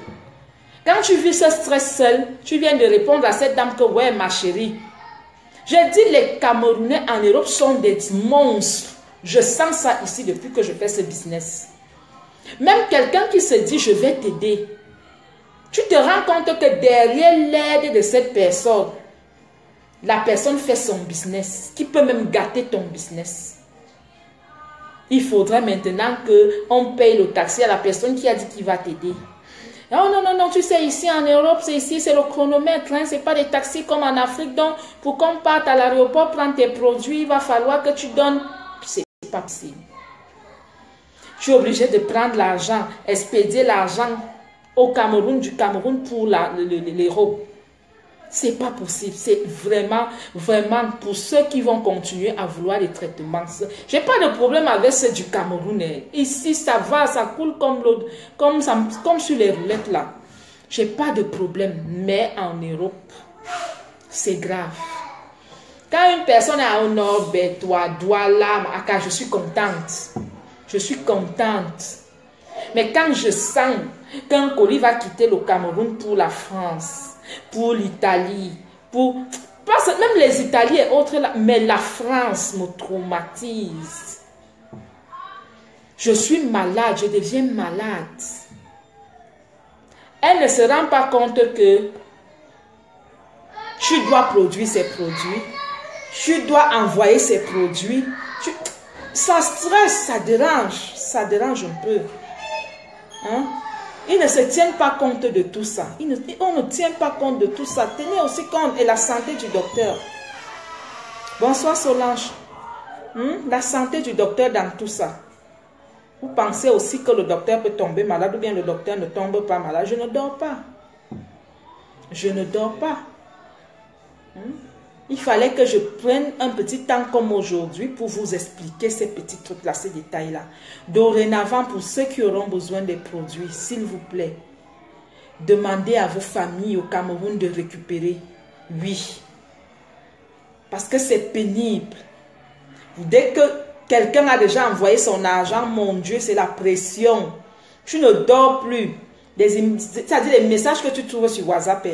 Quand tu vis ce stress seul, tu viens de répondre à cette dame que ouais, ma chérie. J'ai dit les Camerounais en Europe sont des monstres. Je sens ça ici depuis que je fais ce business. Même quelqu'un qui se dit je vais t'aider. Tu te rends compte que derrière l'aide de cette personne, la personne fait son business, qui peut même gâter ton business. Il faudrait maintenant qu'on paye le taxi à la personne qui a dit qu'il va t'aider. Oh non, tu sais, ici en Europe, c'est le chronomètre, hein, c'est pas des taxis comme en Afrique. Donc, pour qu'on parte à l'aéroport, prendre tes produits, il va falloir que tu donnes. C'est pas possible. Tu es obligé de prendre l'argent, expédier l'argent au Cameroun, du Cameroun pour l'Europe. C'est pas possible. C'est vraiment pour ceux qui vont continuer à vouloir les traitements. J'ai pas de problème avec ceux du Cameroun. Ici, ça va, ça coule comme sur les roulettes là. J'ai pas de problème. Mais en Europe, c'est grave. Quand une personne est à Honor, Bétois, Douala, Aka, je suis contente. Je suis contente. Mais quand je sens qu'un colis va quitter le Cameroun pour la France, pour l'Italie, pour... Même les Italiens et autres, là, mais la France me traumatise. Je suis malade, je deviens malade. Elle ne se rend pas compte que tu dois produire ces produits, tu dois envoyer ces produits. Ça stresse, ça dérange un peu. Hein? Ils ne se tiennent pas compte de tout ça. On ne tient pas compte de tout ça. Tenez aussi compte de la santé du docteur. Bonsoir Solange. La santé du docteur dans tout ça. Vous pensez aussi que le docteur peut tomber malade ou bien le docteur ne tombe pas malade. Je ne dors pas. Je ne dors pas. Il fallait que je prenne un petit temps comme aujourd'hui pour vous expliquer ces petits trucs-là, ces détails-là. Dorénavant, pour ceux qui auront besoin des produits, s'il vous plaît, demandez à vos familles au Cameroun de récupérer. Oui. Parce que c'est pénible. Dès que quelqu'un a déjà envoyé son argent, mon Dieu, c'est la pression. Tu ne dors plus. C'est-à-dire les messages que tu trouves sur WhatsApp.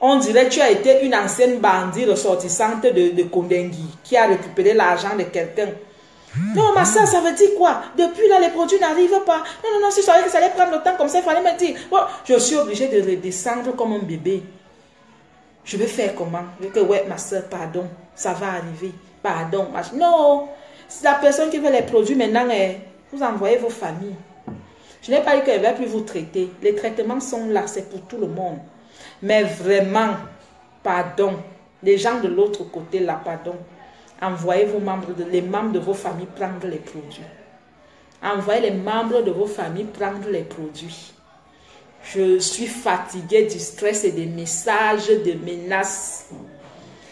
On dirait que tu as été une ancienne bandit ressortissante de Kondengui qui a récupéré l'argent de quelqu'un. Non, ma soeur, ça veut dire quoi? Depuis là, les produits n'arrivent pas. Non, si je savais que ça allait prendre le temps comme ça, il fallait me dire. Bon, je suis obligée de redescendre comme un bébé. Je vais faire comment? Je vais que, ouais, ma soeur, pardon, ça va arriver. Pardon. Non, c'est la personne qui veut les produits maintenant, vous envoyez vos familles. Je n'ai pas dit qu'elle ne va plus vous traiter. Les traitements sont là, c'est pour tout le monde. Mais vraiment, pardon, les gens de l'autre côté là, pardon, envoyez les membres de vos familles prendre les produits. Envoyez les membres de vos familles prendre les produits. Je suis fatiguée du stress et des messages, des menaces.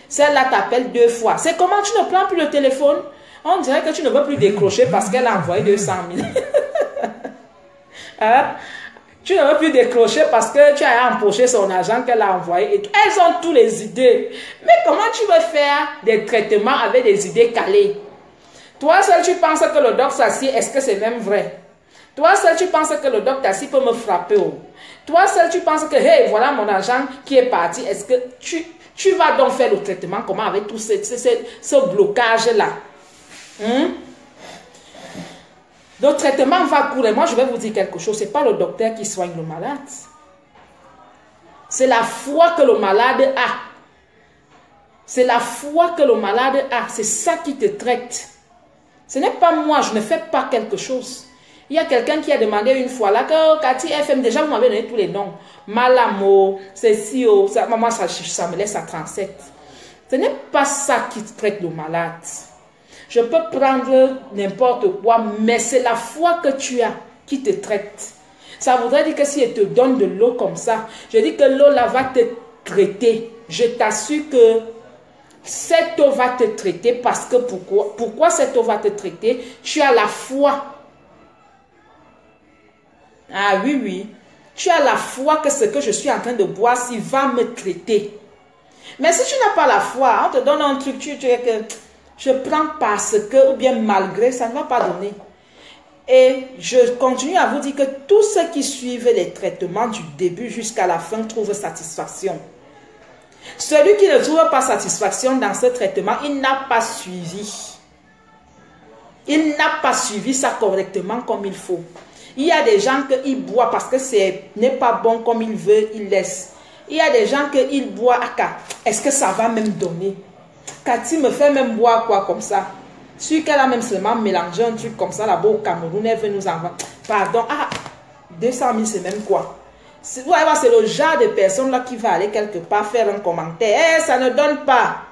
Celle-là t'appelle 2 fois. C'est comment tu ne prends plus le téléphone? On dirait que tu ne veux plus décrocher parce qu'elle a envoyé 200 000. Hein? Tu ne veux plus décrocher parce que tu as empoché son argent qu'elle a envoyé. Elles ont toutes les idées. Mais comment tu veux faire des traitements avec des idées calées? Toi seul, tu penses que le doc Sassi, est-ce que c'est même vrai? Toi seul, tu penses que le doc Sassi peut me frapper. Toi seul, tu penses que, hey, voilà mon argent qui est parti. Est-ce que tu vas donc faire le traitement comment avec tout ce blocage-là? Le traitement va courir. Moi, je vais vous dire quelque chose. Ce n'est pas le docteur qui soigne le malade. C'est la foi que le malade a. C'est la foi que le malade a. C'est ça qui te traite. Ce n'est pas moi. Je ne fais pas quelque chose. Il y a quelqu'un qui a demandé une fois là que Cathy FM, déjà vous m'avez donné tous les noms. Malamo, Cécile, maman, ça me laisse à 37. Ce n'est pas ça qui traite le malade. Je peux prendre n'importe quoi, mais c'est la foi que tu as qui te traite. Ça voudrait dire que si elle te donne de l'eau comme ça, je dis que l'eau là va te traiter. Je t'assure que cette eau va te traiter parce que pourquoi cette eau va te traiter? Tu as la foi. Ah oui. Tu as la foi que ce que je suis en train de boire, s'il va me traiter. Mais si tu n'as pas la foi, on te donne un truc, tu dis que je prends parce que, ou bien malgré, ça ne va pas donner. Et je continue à vous dire que tous ceux qui suivent les traitements du début jusqu'à la fin trouvent satisfaction. Celui qui ne trouve pas satisfaction dans ce traitement, il n'a pas suivi. Il n'a pas suivi ça correctement comme il faut. Il y a des gens qui boivent parce que ce n'est pas bon comme il veut, il laisse. Il y a des gens qui boivent, est-ce que ça va même donner? Cathy me fait même boire quoi comme ça? Celui qu'elle a même seulement mélangé un truc comme ça là-bas au Cameroun, elle veut nous envoyer. Pardon, 200 000 c'est même quoi? C'est le genre de personne là qui va aller quelque part faire un commentaire. Ça ne donne pas.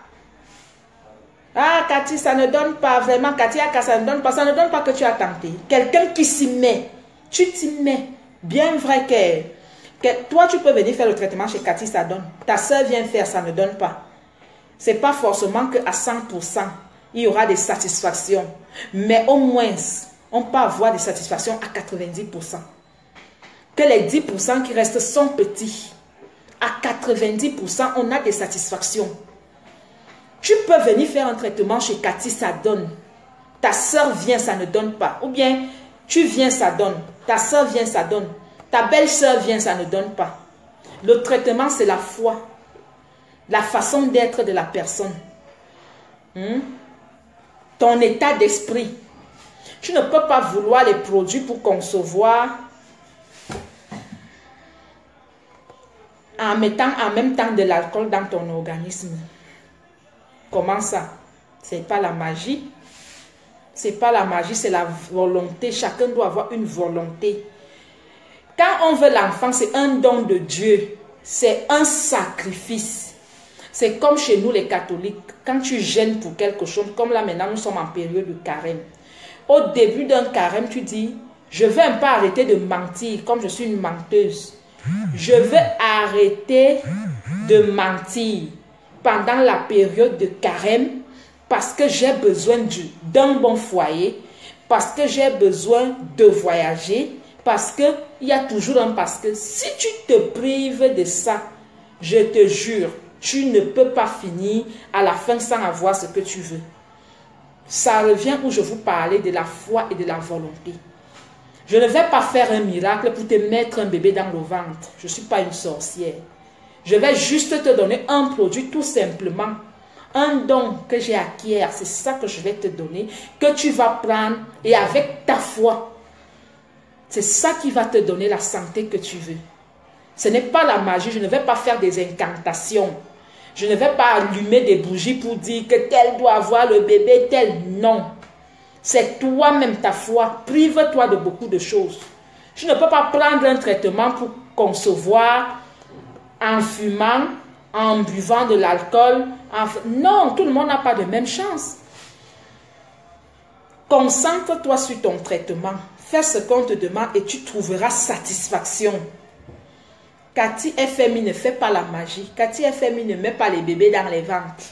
Cathy, ça ne donne pas. Vraiment, Cathy, ça ne donne pas. Ça ne donne pas que tu as tenté. Quelqu'un qui s'y met. Tu t'y mets. Bien vrai que toi, tu peux venir faire le traitement chez Cathy, ça donne. Ta soeur vient faire, ça ne donne pas. Ce n'est pas forcément qu'à 100%, il y aura des satisfactions. Mais au moins, on peut avoir des satisfactions à 90%. Que les 10% qui restent sont petits. À 90%, on a des satisfactions. Tu peux venir faire un traitement chez Cathy, ça donne. Ta soeur vient, ça ne donne pas. Ou bien, tu viens, ça donne. Ta soeur vient, ça donne. Ta belle-soeur vient, ça ne donne pas. Le traitement, c'est la foi. La façon d'être de la personne. Ton état d'esprit. Tu ne peux pas vouloir les produits pour concevoir en mettant en même temps de l'alcool dans ton organisme. Comment ça? C'est pas la magie. C'est pas la magie, c'est la volonté. Chacun doit avoir une volonté. Quand on veut l'enfant, c'est un don de Dieu. C'est un sacrifice. C'est comme chez nous les catholiques. Quand tu gênes pour quelque chose, comme là maintenant nous sommes en période de carême. Au début d'un carême, tu dis, je vais un peu arrêter de mentir, comme je suis une menteuse. Je vais arrêter de mentir pendant la période de carême parce que j'ai besoin d'un bon foyer, parce que j'ai besoin de voyager, parce qu'il y a toujours un parce que. Si tu te prives de ça, je te jure, tu ne peux pas finir à la fin sans avoir ce que tu veux. Ça revient où je vous parlais de la foi et de la volonté. Je ne vais pas faire un miracle pour te mettre un bébé dans le ventre. Je ne suis pas une sorcière. Je vais juste te donner un produit tout simplement. Un don que j'ai acquis, c'est ça que je vais te donner, que tu vas prendre et avec ta foi. C'est ça qui va te donner la santé que tu veux. Ce n'est pas la magie, je ne vais pas faire des incantations. Je ne vais pas allumer des bougies pour dire que tel doit avoir le bébé, tel. Non. C'est toi-même ta foi. Prive-toi de beaucoup de choses. Tu ne peux pas prendre un traitement pour concevoir en fumant, en buvant de l'alcool. Non, tout le monde n'a pas de même chance. Concentre-toi sur ton traitement. Fais ce qu'on te demande et tu trouveras satisfaction. Cathy FMI ne fait pas la magie. Cathy FMI ne met pas les bébés dans les ventres.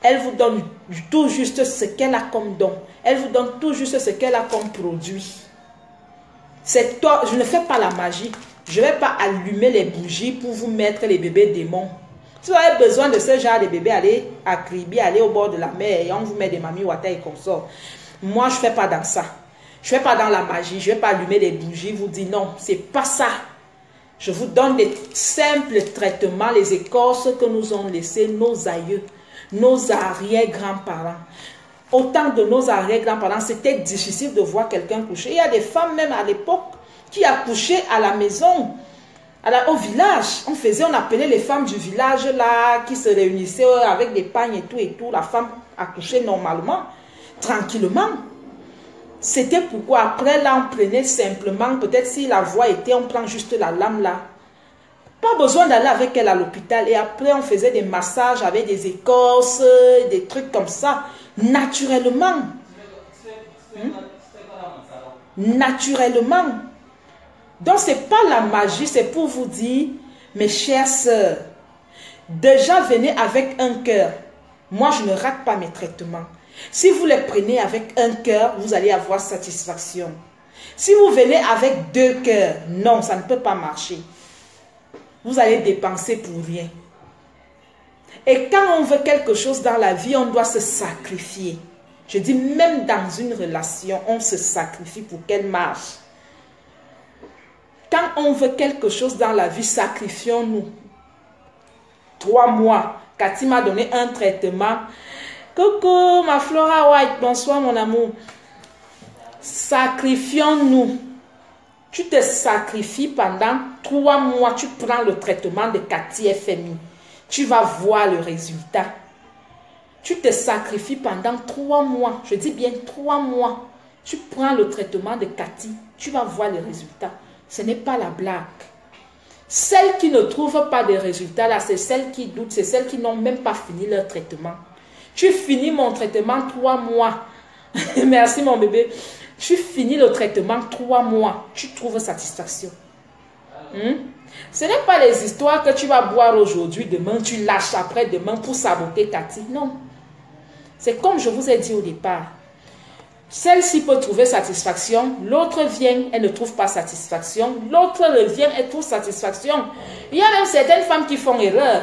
Elle vous donne tout juste ce qu'elle a comme don. Elle vous donne tout juste ce qu'elle a comme produit. C'est toi, je ne fais pas la magie. Je ne vais pas allumer les bougies pour vous mettre les bébés démons. Si vous avez besoin de ce genre de bébé, allez à Kribi, allez au bord de la mer et on vous met des mamies water et consorts. Moi, je ne fais pas dans ça. Je ne fais pas dans la magie. Je ne vais pas allumer les bougies, vous dire non, c'est pas ça. Je vous donne des simples traitements, les écorces que nous ont laissées nos aïeux, nos arrière-grands-parents. Autant de nos arrière-grands-parents, c'était difficile de voir quelqu'un coucher. Il y a des femmes même à l'époque qui accouchaient à la maison, au village. On appelait les femmes du village là, qui se réunissaient avec des pagnes et tout. La femme accouchait normalement, tranquillement. C'était pourquoi après là, on prenait simplement, peut-être si la voix était, on prend juste la lame là. Pas besoin d'aller avec elle à l'hôpital. Et après, on faisait des massages avec des écorces, des trucs comme ça. Naturellement. Naturellement. Donc, ce n'est pas la magie, c'est pour vous dire, mes chères sœurs, déjà venez avec un cœur. Moi, je ne rate pas mes traitements. Si vous les prenez avec un cœur, vous allez avoir satisfaction. Si vous venez avec deux cœurs, non, ça ne peut pas marcher. Vous allez dépenser pour rien. Et quand on veut quelque chose dans la vie, on doit se sacrifier. Je dis, même dans une relation, on se sacrifie pour qu'elle marche. Quand on veut quelque chose dans la vie, sacrifions-nous. 3 mois, Cathy m'a donné un traitement. Coucou, ma Flora White, bonsoir mon amour. Sacrifions-nous. Tu te sacrifies pendant 3 mois, tu prends le traitement de Cathy FMI. Tu vas voir le résultat. Tu te sacrifies pendant 3 mois. Je dis bien 3 mois. Tu prends le traitement de Cathy. Tu vas voir le résultat. Ce n'est pas la blague. Celles qui ne trouvent pas de résultats, là, c'est celles qui doutent. C'est celles qui n'ont même pas fini leur traitement. Tu finis mon traitement 3 mois. Merci mon bébé. Tu finis le traitement 3 mois. Tu trouves satisfaction. Ce n'est pas les histoires que tu vas boire aujourd'hui, demain, tu lâches après-demain pour saboter Cathy. Non. C'est comme je vous ai dit au départ. Celle-ci peut trouver satisfaction, l'autre vient, elle ne trouve pas satisfaction, l'autre revient, elle trouve satisfaction. Il y a même certaines femmes qui font erreur.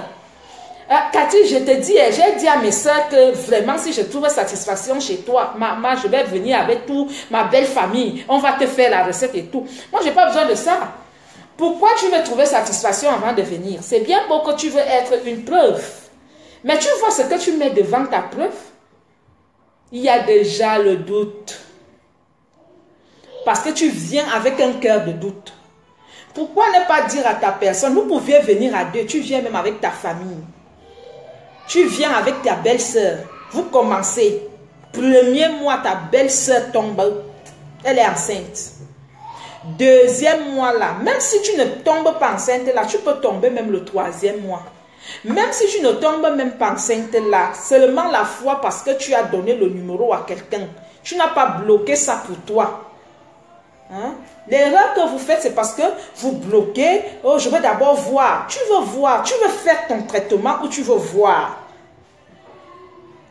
Cathy, je te dis, j'ai dit à mes soeurs que vraiment, si je trouve satisfaction chez toi, je vais venir avec tout, ma belle famille, on va te faire la recette et tout. Moi, je n'ai pas besoin de ça. Pourquoi tu veux trouver satisfaction avant de venir? C'est bien beau que tu veux être une preuve. Mais tu vois ce que tu mets devant ta preuve? Il y a déjà le doute. Parce que tu viens avec un cœur de doute. Pourquoi ne pas dire à ta personne, vous pouviez venir à deux, tu viens même avec ta famille. Tu viens avec ta belle-sœur. Vous commencez. Premier mois, ta belle-sœur tombe. Elle est enceinte. Deuxième mois là, même si tu ne tombes pas enceinte là, tu peux tomber même le troisième mois. Même si tu ne tombes même pas enceinte là, seulement la foi parce que tu as donné le numéro à quelqu'un. Tu n'as pas bloqué ça pour toi. Hein? L'erreur que vous faites, c'est parce que vous bloquez. Oh, je veux d'abord voir. Tu veux voir. Tu veux faire ton traitement ou tu veux voir.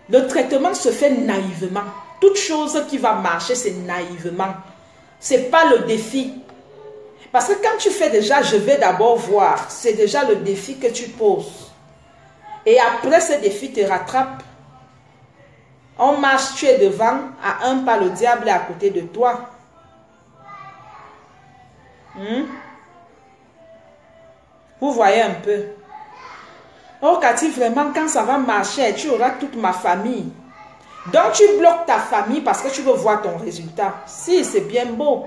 Le traitement se fait naïvement. Toute chose qui va marcher, c'est naïvement. Ce n'est pas le défi. Parce que quand tu fais déjà, je vais d'abord voir. C'est déjà le défi que tu poses. Et après, ce défi te rattrape. On marche, tu es devant. À un pas, le diable est à côté de toi. Vous voyez un peu. Oh Cathy, vraiment quand ça va marcher, tu auras toute ma famille. Donc tu bloques ta famille parce que tu veux voir ton résultat. Si, c'est bien beau.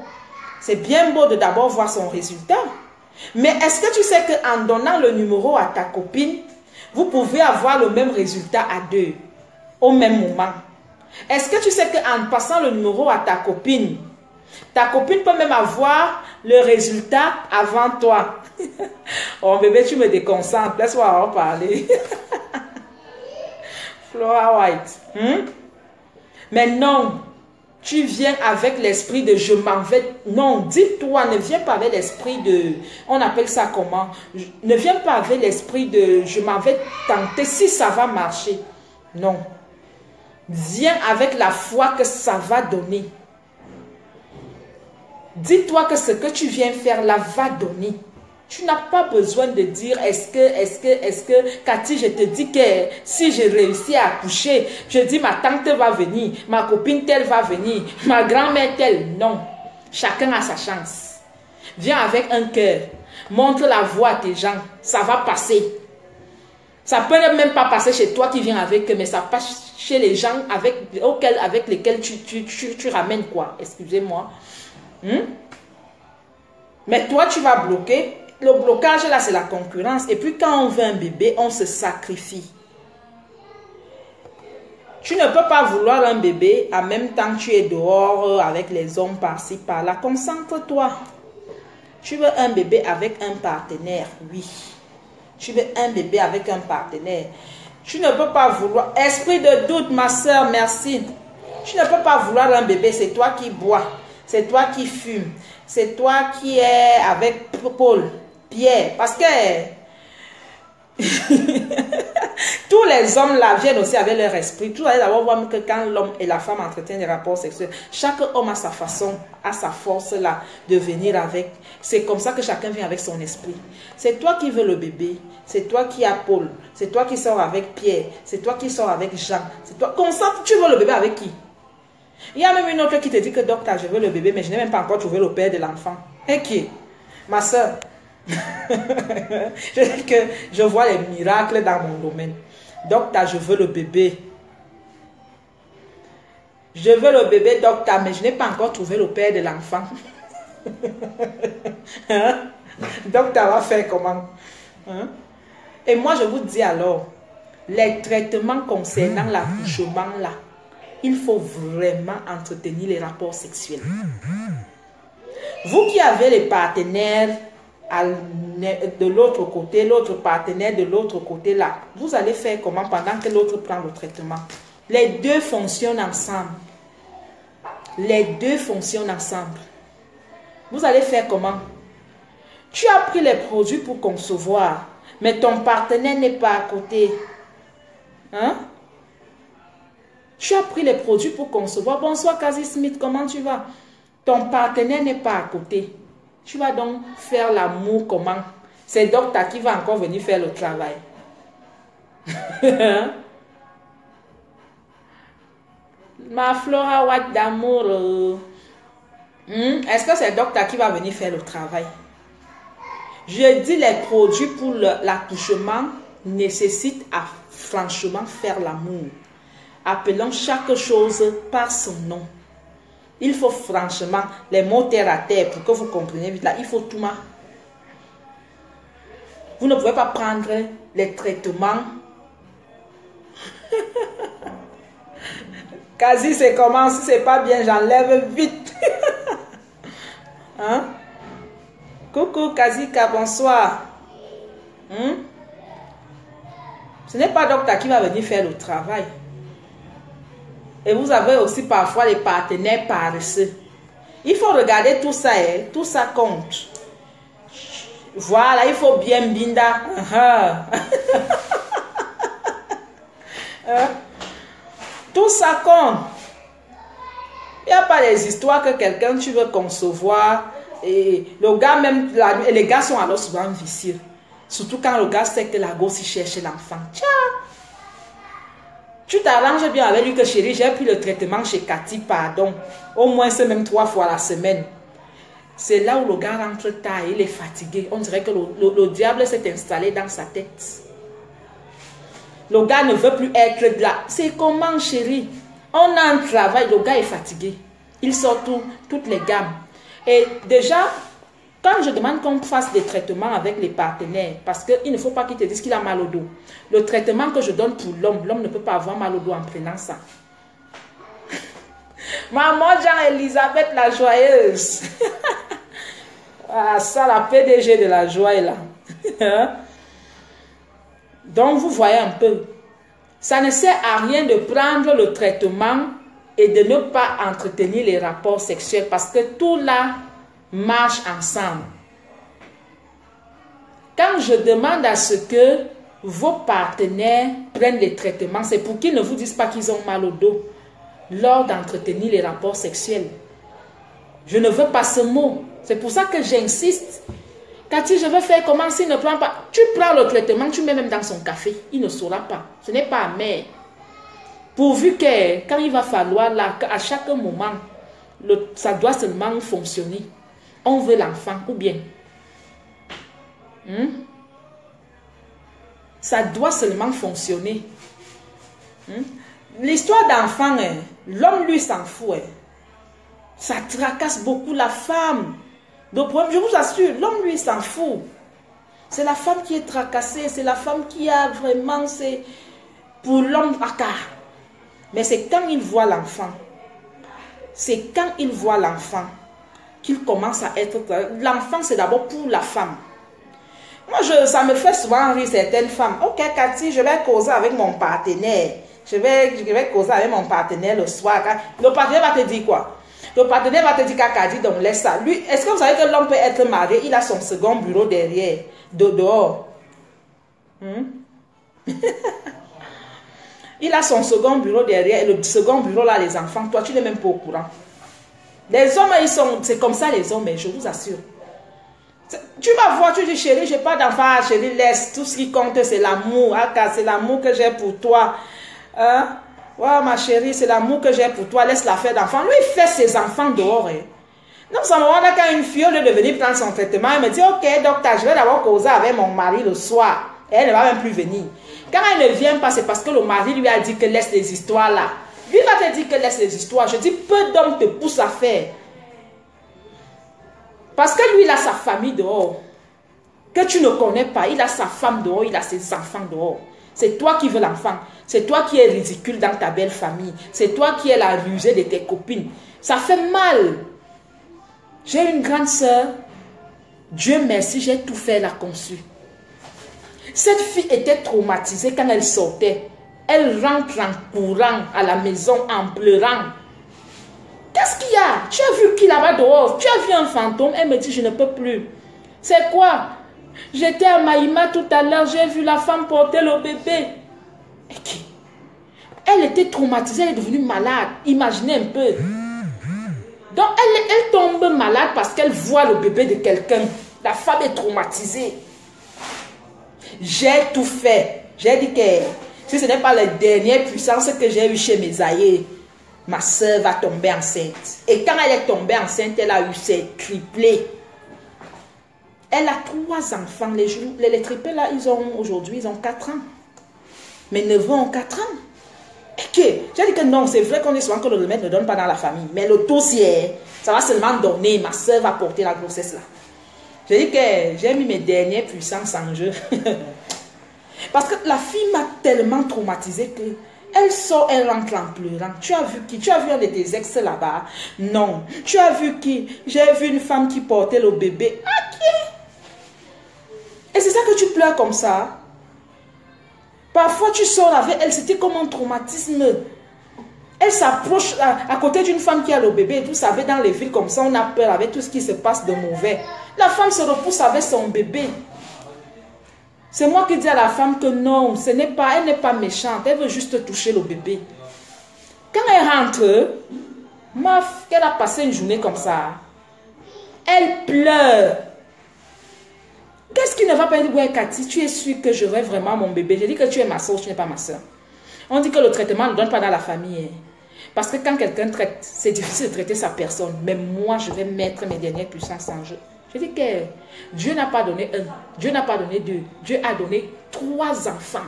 C'est bien beau de d'abord voir son résultat. Mais est-ce que tu sais qu'en donnant le numéro à ta copine, vous pouvez avoir le même résultat à deux, au même moment? Est-ce que tu sais qu'en passant le numéro à ta copine peut même avoir le résultat avant toi? Oh bébé, tu me déconcentres. Laisse-moi en parler. Flora White. Mais non, tu viens avec l'esprit de je m'en vais. Non, dis-toi, ne viens pas avec l'esprit de, on appelle ça comment? Ne viens pas avec l'esprit de je m'en vais tenter si ça va marcher. Non. Viens avec la foi que ça va donner. Dis-toi que ce que tu viens faire là va donner. Tu n'as pas besoin de dire est-ce que, Cathy, je te dis que si je réussis à accoucher, je dis ma tante va venir, ma copine telle va venir, ma grand-mère telle. Non. Chacun a sa chance. Viens avec un cœur. Montre la voie à tes gens. Ça va passer. Ça peut même pas passer chez toi qui viens avec eux, mais ça passe chez les gens avec lesquels tu ramènes quoi. Excusez-moi. Mais toi, tu vas bloquer. Le blocage, là, c'est la concurrence. Et puis, quand on veut un bébé, on se sacrifie. Tu ne peux pas vouloir un bébé en même temps que tu es dehors avec les hommes par-ci, par-là. Concentre-toi. Tu veux un bébé avec un partenaire, oui. Tu veux un bébé avec un partenaire. Tu ne peux pas vouloir... Esprit de doute, ma soeur, merci. Tu ne peux pas vouloir un bébé, c'est toi qui bois. C'est toi qui fumes. C'est toi qui es avec Paul, Pierre. Parce que tous les hommes là viennent aussi avec leur esprit. Tu vas d'abord voir que quand l'homme et la femme entretiennent des rapports sexuels, chaque homme a sa façon, a sa force là de venir avec. C'est comme ça que chacun vient avec son esprit. C'est toi qui veux le bébé. C'est toi qui as Paul. C'est toi qui sors avec Pierre. C'est toi qui sors avec Jean. C'est toi. Comme ça, tu veux le bébé avec qui? Il y a même une autre qui te dit que docteur, je veux le bébé, mais je n'ai même pas encore trouvé le père de l'enfant. Et qui? Ma soeur. Je dis que je vois les miracles dans mon domaine. Docteur, je veux le bébé. Je veux le bébé, docteur, mais je n'ai pas encore trouvé le père de l'enfant. Hein? Docteur va faire comment? Hein? Et moi, je vous dis alors, les traitements concernant l'accouchement là, il faut vraiment entretenir les rapports sexuels. Vous qui avez les partenaires de l'autre côté, l'autre partenaire de l'autre côté là, vous allez faire comment pendant que l'autre prend le traitement? Les deux fonctionnent ensemble. Les deux fonctionnent ensemble. Vous allez faire comment? Tu as pris les produits pour concevoir, mais ton partenaire n'est pas à côté. Hein? Tu as pris les produits pour concevoir. Bonsoir, Kazi Smith, comment tu vas? Ton partenaire n'est pas à côté. Tu vas donc faire l'amour comment? C'est docteur qui va encore venir faire le travail. Ma Flora Watt d'amour. Est-ce que c'est le docteur qui va venir faire le travail? Je dis les produits pour l'accouchement nécessitent à franchement faire l'amour. Appelons chaque chose par son nom. Il faut franchement les mots terre à terre pour que vous compreniez vite là. Il faut tout. Vous ne pouvez pas prendre les traitements. Quasi c'est comment, si c'est pas bien, j'enlève vite. Hein? Coucou Kazika, bonsoir. Ce n'est pas docteur qui va venir faire le travail. Et vous avez aussi parfois les partenaires paresseux. Il faut regarder tout ça, tout ça compte. Voilà, il faut bien binda. Tout ça compte. Il n'y a pas les histoires que quelqu'un tu veux concevoir. Et le gars même, les gars sont alors souvent vicieux. Surtout quand le gars sait que la gosse cherche l'enfant. Tiens, tu t'arranges bien avec lui que chérie, j'ai pris le traitement chez Cathy, pardon. Au moins c'est même 3 fois la semaine. C'est là où le gars rentre tard, il est fatigué. On dirait que le diable s'est installé dans sa tête. Le gars ne veut plus être là. C'est comment chérie? On a un travail, le gars est fatigué. Il sort toutes les gammes. Et déjà, quand je demande qu'on fasse des traitements avec les partenaires, parce qu'il ne faut pas qu'ils te disent qu'il a mal au dos. Le traitement que je donne pour l'homme, l'homme ne peut pas avoir mal au dos en prenant ça. Maman Jean-Elisabeth la joyeuse. Ah, ça, la PDG de la joie est là. Donc, vous voyez un peu. Ça ne sert à rien de prendre le traitement et de ne pas entretenir les rapports sexuels parce que tout là marche ensemble. Quand je demande à ce que vos partenaires prennent les traitements, c'est pour qu'ils ne vous disent pas qu'ils ont mal au dos lors d'entretenir les rapports sexuels. Je ne veux pas ce mot. C'est pour ça que j'insiste. Cathy, je veux faire comment s'il ne prend pas. Tu prends le traitement, tu mets même dans son café. Il ne saura pas. Ce n'est pas amer. Pourvu que quand il va falloir, là, à chaque moment, ça doit seulement fonctionner. On veut l'enfant ou bien. Ça doit seulement fonctionner. L'histoire d'enfant, l'homme lui s'en fout. Ça tracasse beaucoup la femme. Donc, je vous assure, l'homme lui s'en fout. C'est la femme qui est tracassée, c'est la femme qui a vraiment, c'est pour l'homme à car. Mais c'est quand il voit l'enfant, c'est quand il voit l'enfant qu'il commence à être... L'enfant, c'est d'abord pour la femme. Moi, ça me fait souvent rire certaines femmes. Ok, Cathy, je vais causer avec mon partenaire. Je vais causer avec mon partenaire le soir. Le partenaire va te dire quoi? Le partenaire va te dire qu'Acadie, donc laisse ça. Lui, est-ce que vous savez que l'homme peut être marié? Il a son second bureau derrière, dehors. Il a son second bureau derrière. Et le second bureau, là, les enfants, toi, tu n'es même pas au courant. Les hommes, c'est comme ça les hommes, je vous assure. Tu vas voir, tu dis, chérie, je n'ai pas d'enfant, chérie, laisse. Tout ce qui compte, c'est l'amour. C'est l'amour que j'ai pour toi. Ouais, ma chérie, c'est l'amour que j'ai pour toi, laisse la faire d'enfant. Lui, il fait ses enfants dehors. Donc, ça me rend quand une fille, au lieu de venir prendre son traitement, elle me dit, ok, docteur, je vais d'abord causer avec mon mari le soir. Et elle ne va même plus venir. Quand elle ne vient pas, c'est parce que le mari lui a dit que laisse les histoires là. Lui va te dire que laisse les histoires. Je dis, peu d'hommes te poussent à faire. Parce que lui, il a sa famille dehors. Que tu ne connais pas. Il a sa femme dehors, il a ses enfants dehors. C'est toi qui veux l'enfant. C'est toi qui es ridicule dans ta belle famille. C'est toi qui es la rusée de tes copines. Ça fait mal. J'ai une grande sœur. Dieu merci, j'ai tout fait, la conçue. Cette fille était traumatisée quand elle sortait. Elle rentre en courant à la maison en pleurant. Qu'est-ce qu'il y a? Tu as vu qui là-bas dehors? Tu as vu un fantôme? Elle me dit, je ne peux plus. C'est quoi? J'étais à Maïma tout à l'heure, j'ai vu la femme porter le bébé. Elle était traumatisée, elle est devenue malade. Imaginez un peu. Donc elle tombe malade parce qu'elle voit le bébé de quelqu'un. La femme est traumatisée. J'ai tout fait. J'ai dit que Si ce n'est pas la dernière puissance que j'ai eue chez mes aïeux, ma soeur va tomber enceinte. Et quand elle est tombée enceinte, elle a eu ses triplés. Elle a 3 enfants. Les triplés là, aujourd'hui, ils ont 4 ans. Mes neveux ont 4 ans. J'ai dit que non, c'est vrai qu'on est souvent que le remède ne donne pas dans la famille. Mais le dossier, ça va seulement donner. Ma soeur va porter la grossesse là. J'ai dit que j'ai mis mes dernières puissances en jeu. Parce que la fille m'a tellement traumatisée que elle sort, elle rentre en pleurant. Tu as vu qui? Tu as vu un de tes ex là-bas? Non. Tu as vu qui? J'ai vu une femme qui portait le bébé. Ah, qui? Et c'est ça que tu pleures comme ça? Parfois, tu sors avec elle, c'était comme un traumatisme. Elle s'approche à côté d'une femme qui a le bébé. Vous savez, dans les villes comme ça, on a peur avec tout ce qui se passe de mauvais. La femme se repousse avec son bébé. C'est moi qui dis à la femme que non, elle n'est pas méchante. Elle veut juste toucher le bébé. Quand elle rentre, qu'elle a passé une journée comme ça, elle pleure. Qu'est-ce qui ne va pas dire? Ouais, Cathy, tu es sûre que j'aurai vraiment mon bébé? J'ai dit que tu es ma soeur, tu n'es pas ma soeur. On dit que le traitement ne donne pas dans la famille. Parce que quand quelqu'un traite, c'est difficile de traiter sa personne. Mais moi, je vais mettre mes dernières puissances en jeu. Je dis que Dieu n'a pas donné 1, Dieu n'a pas donné 2, Dieu a donné 3 enfants.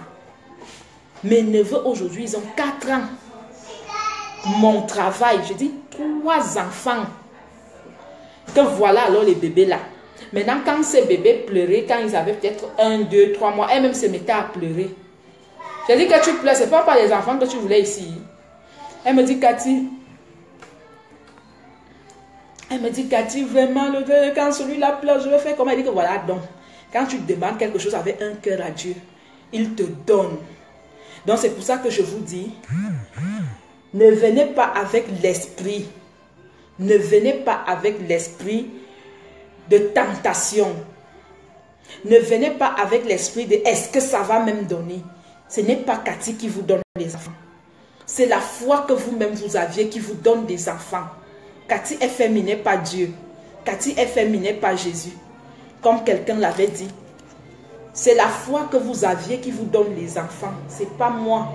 Mes neveux aujourd'hui, ils ont 4 ans. Mon travail, je dis 3 enfants. Que voilà alors les bébés là. Maintenant, quand ces bébés pleuraient, quand ils avaient peut-être 1, 2, 3 mois, elle-même se mettait à pleurer. J'ai dit que tu pleures, ce n'est pas les enfants que tu voulais ici. Elle me dit, Cathy, vraiment, quand celui-là pleure, je vais faire comment? Elle dit que voilà, donc, quand tu demandes quelque chose avec un cœur à Dieu, il te donne. Donc, c'est pour ça que je vous dis, ne venez pas avec l'esprit. Ne venez pas avec l'esprit de tentation. Ne venez pas avec l'esprit de est-ce que ça va même donner. Ce n'est pas Cathy qui vous donne les enfants. C'est la foi que vous-même vous aviez qui vous donne des enfants. Cathy est féminée par Dieu. Cathy est féminée par Jésus. Comme quelqu'un l'avait dit. C'est la foi que vous aviez qui vous donne les enfants. Ce n'est pas moi.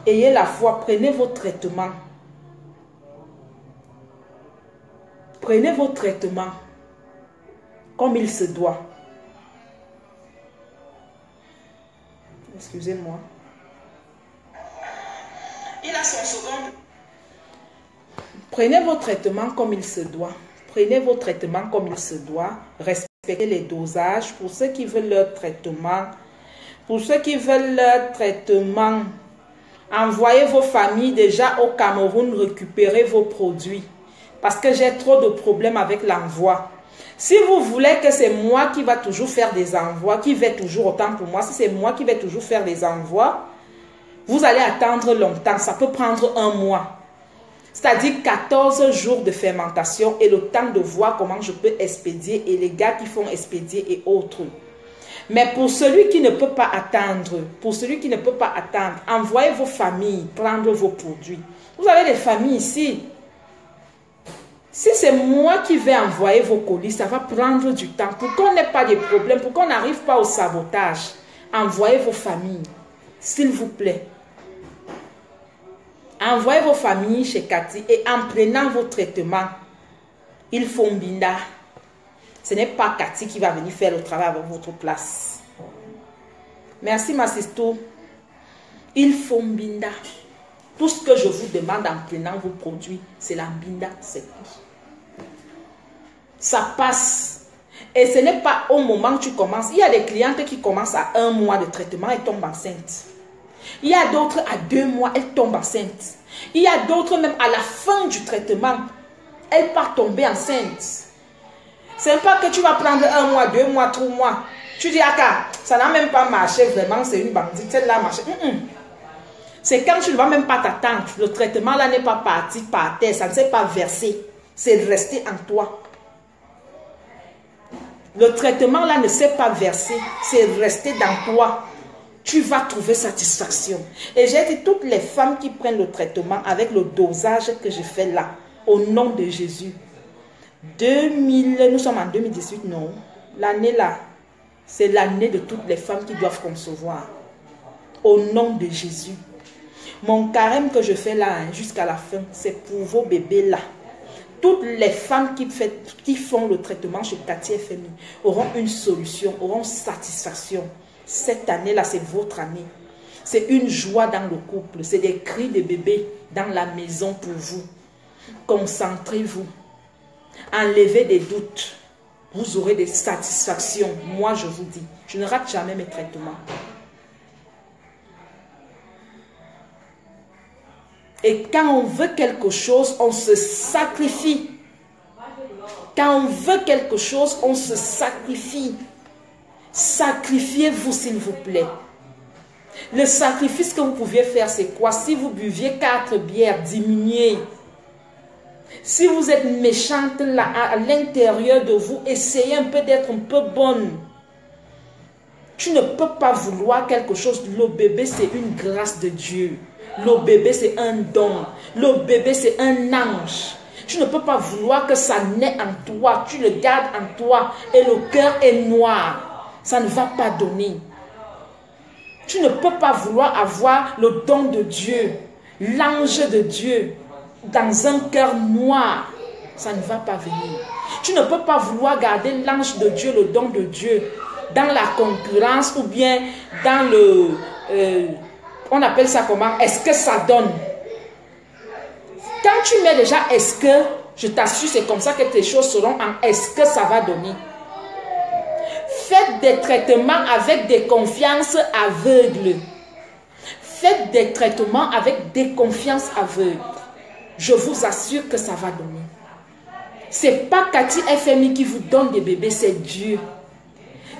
Ayez la foi. Prenez vos traitements. Prenez vos traitements comme il se doit. Excusez-moi. Il a son second. Prenez vos traitements comme il se doit. Prenez vos traitements comme il se doit. Respectez les dosages. Pour ceux qui veulent leur traitement, envoyez vos familles déjà au Cameroun récupérer vos produits. Parce que j'ai trop de problèmes avec l'envoi. Si vous voulez que c'est moi qui va toujours faire des envois, qui vais toujours autant pour moi, si c'est moi qui vais toujours faire des envois, vous allez attendre longtemps. Ça peut prendre 1 mois. C'est-à-dire 14 jours de fermentation et le temps de voir comment je peux expédier et les gars qui font expédier et autres. Mais pour celui qui ne peut pas attendre, envoyez vos familles prendre vos produits. Vous avez des familles ici. Si c'est moi qui vais envoyer vos colis, ça va prendre du temps. Pour qu'on n'ait pas de problème, pour qu'on n'arrive pas au sabotage, envoyez vos familles, s'il vous plaît. Envoyez vos familles chez Cathy et en prenant vos traitements, il faut Mbinda. Ce n'est pas Cathy qui va venir faire le travail à votre place. Merci ma sister. Il faut Mbinda. Tout ce que je vous demande en prenant vos produits, c'est la Mbinda, c'est tout. Ça passe. Et ce n'est pas au moment où tu commences. Il y a des clientes qui commencent à 1 mois de traitement et tombent enceintes. Il y a d'autres à 2 mois, elles tombent enceintes. Il y a d'autres même à la fin du traitement, elles partent tomber enceintes. Ce n'est pas que tu vas prendre 1 mois, 2 mois, 3 mois. Tu dis, Aka, ça n'a même pas marché vraiment, c'est une bandite, celle-là a marché. C'est quand tu ne vas même pas t'attendre. Le traitement là n'est pas parti par terre, ça ne s'est pas versé. C'est resté en toi. Le traitement là ne s'est pas versé, c'est resté dans toi. Tu vas trouver satisfaction. Et j'ai dit toutes les femmes qui prennent le traitement avec le dosage que je fais là, au nom de Jésus. Nous sommes en 2018, non. L'année là, c'est l'année de toutes les femmes qui doivent concevoir. Au nom de Jésus. Mon carême que je fais là, hein, jusqu'à la fin, c'est pour vos bébés là. Toutes les femmes qui font le traitement chez Cathy FMI auront une solution, auront satisfaction. Cette année-là, c'est votre année. C'est une joie dans le couple. C'est des cris de bébé dans la maison pour vous. Concentrez-vous. Enlevez des doutes. Vous aurez des satisfactions. Moi, je vous dis, je ne rate jamais mes traitements. Et quand on veut quelque chose, on se sacrifie. Quand on veut quelque chose, on se sacrifie. Sacrifiez-vous, s'il vous plaît. Le sacrifice que vous pouviez faire, c'est quoi? Si vous buviez 4 bières, diminuez. Si vous êtes méchante là, à l'intérieur de vous, essayez un peu d'être un peu bonne. Tu ne peux pas vouloir quelque chose. Le bébé, c'est une grâce de Dieu. Le bébé, c'est un don. Le bébé, c'est un ange. Tu ne peux pas vouloir que ça naît en toi. Tu le gardes en toi et le cœur est noir. Ça ne va pas donner. Tu ne peux pas vouloir avoir le don de Dieu, l'ange de Dieu, dans un cœur noir. Ça ne va pas venir. Tu ne peux pas vouloir garder l'ange de Dieu, le don de Dieu, dans la concurrence ou bien dans le... on appelle ça comment? Est-ce que ça donne? Quand tu mets déjà est-ce que, je t'assure, c'est comme ça que tes choses seront en est-ce que ça va donner. Faites des traitements avec des confiances aveugles. Faites des traitements avec des confiances aveugles. Je vous assure que ça va donner. Ce n'est pas Cathy FMI qui vous donne des bébés, c'est Dieu.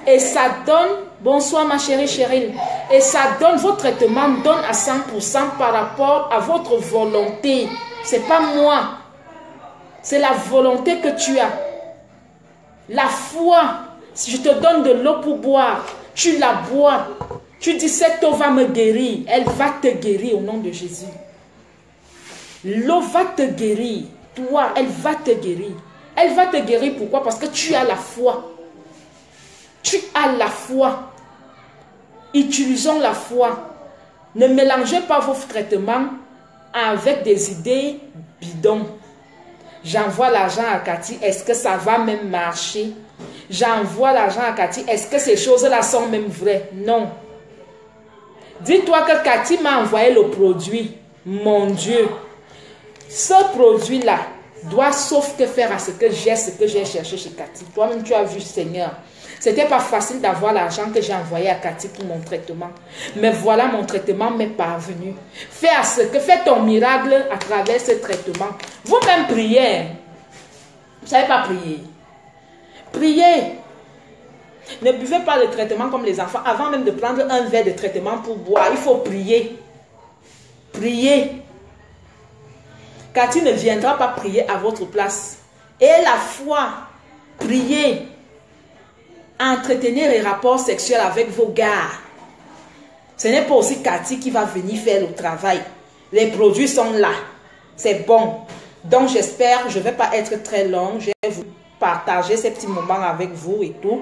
Et ça donne, bonsoir ma chérie Cheryl, et ça donne, vos traitements donnent à 100% par rapport à votre volonté. Ce n'est pas moi. C'est la volonté que tu as. La foi. Si je te donne de l'eau pour boire, tu la bois. Tu dis, cette eau va me guérir. Elle va te guérir au nom de Jésus. L'eau va te guérir. Toi, elle va te guérir. Elle va te guérir pourquoi? Parce que tu as la foi. Tu as la foi. Utilisons la foi. Ne mélangez pas vos traitements avec des idées bidons. J'envoie l'argent à Cathy. Est-ce que ça va même marcher? J'envoie l'argent à Cathy. Est-ce que ces choses-là sont même vraies? Non. Dis-toi que Cathy m'a envoyé le produit. Mon Dieu. Ce produit-là doit sauf que faire à ce que j'ai cherché chez Cathy. Toi-même, tu as vu, Seigneur. C'était pas facile d'avoir l'argent que j'ai envoyé à Cathy pour mon traitement. Mais voilà, mon traitement m'est parvenu. Fais ton miracle à travers ce traitement. Vous-même priez. Vous ne savez pas prier. Priez. Ne buvez pas le traitement comme les enfants. Avant même de prendre un verre de traitement pour boire, il faut prier. Priez. Cathy ne viendra pas prier à votre place. Et la foi, priez. Entretenez les rapports sexuels avec vos gars. Ce n'est pas aussi Cathy qui va venir faire le travail. Les produits sont là. C'est bon. Donc j'espère, je ne vais pas être très long. Je vais vous partager ces petits moments avec vous et tout.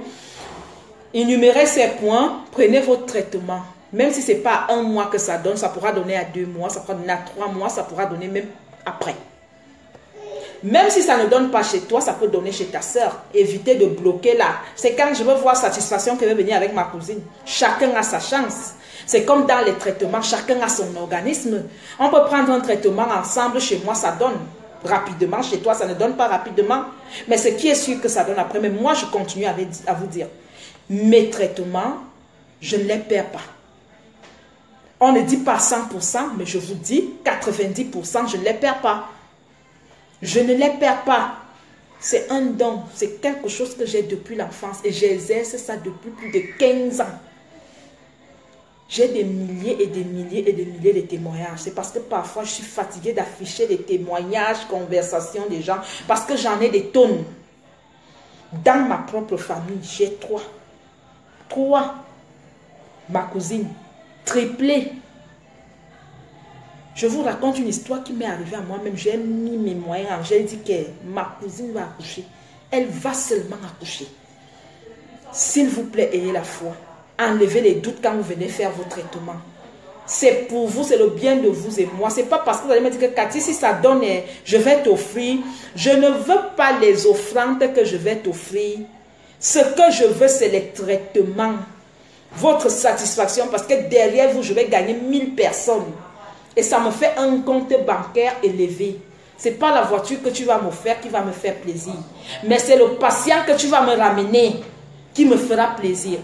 Énumérez ces points. Prenez votre traitement. Même si ce n'est pas 1 mois que ça donne, ça pourra donner à 2 mois, ça pourra donner à 3 mois, ça pourra donner même après. Même si ça ne donne pas chez toi, ça peut donner chez ta soeur. Évitez de bloquer là. C'est quand je veux voir satisfaction que je vais venir avec ma cousine. Chacun a sa chance. C'est comme dans les traitements, chacun a son organisme. On peut prendre un traitement ensemble, chez moi ça donne rapidement, chez toi ça ne donne pas rapidement. Mais ce qui est sûr que ça donne après. Mais moi je continue à vous dire, mes traitements, je ne les perds pas. On ne dit pas 100%, mais je vous dis 90%, je ne les perds pas. Je ne les perds pas. C'est un don. C'est quelque chose que j'ai depuis l'enfance. Et j'exerce ça depuis plus de 15 ans. J'ai des milliers et des milliers et des milliers de témoignages. C'est parce que parfois je suis fatiguée d'afficher les témoignages, conversations des gens. Parce que j'en ai des tonnes. Dans ma propre famille, j'ai 3. 3. Ma cousine. Triplé. Je vous raconte une histoire qui m'est arrivée à moi-même. J'ai mis mes moyens. J'ai dit que ma cousine va accoucher. Elle va seulement accoucher. S'il vous plaît, ayez la foi. Enlevez les doutes quand vous venez faire vos traitements. C'est pour vous, c'est le bien de vous et moi. C'est pas parce que vous allez me dire que Cathy, si ça donne, je vais t'offrir. Je ne veux pas les offrandes que je vais t'offrir. Ce que je veux, c'est les traitements. Votre satisfaction, parce que derrière vous, je vais gagner 1000 personnes. Et ça me fait un compte bancaire élevé. Ce n'est pas la voiture que tu vas m'offrir qui va me faire plaisir. Mais c'est le patient que tu vas me ramener qui me fera plaisir.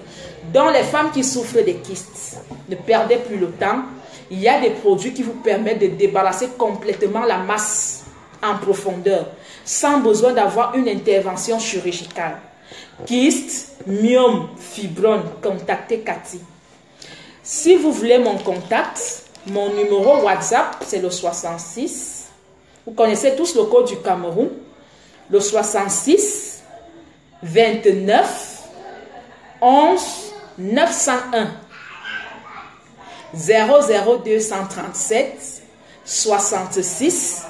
Donc les femmes qui souffrent des kystes, ne perdez plus le temps. Il y a des produits qui vous permettent de débarrasser complètement la masse en profondeur, sans besoin d'avoir une intervention chirurgicale. Kyste, myome, fibrome, contactez Cathy. Si vous voulez mon contact, mon numéro WhatsApp, c'est le 66. Vous connaissez tous le code du Cameroun. Le 66 29 11 901 00237 66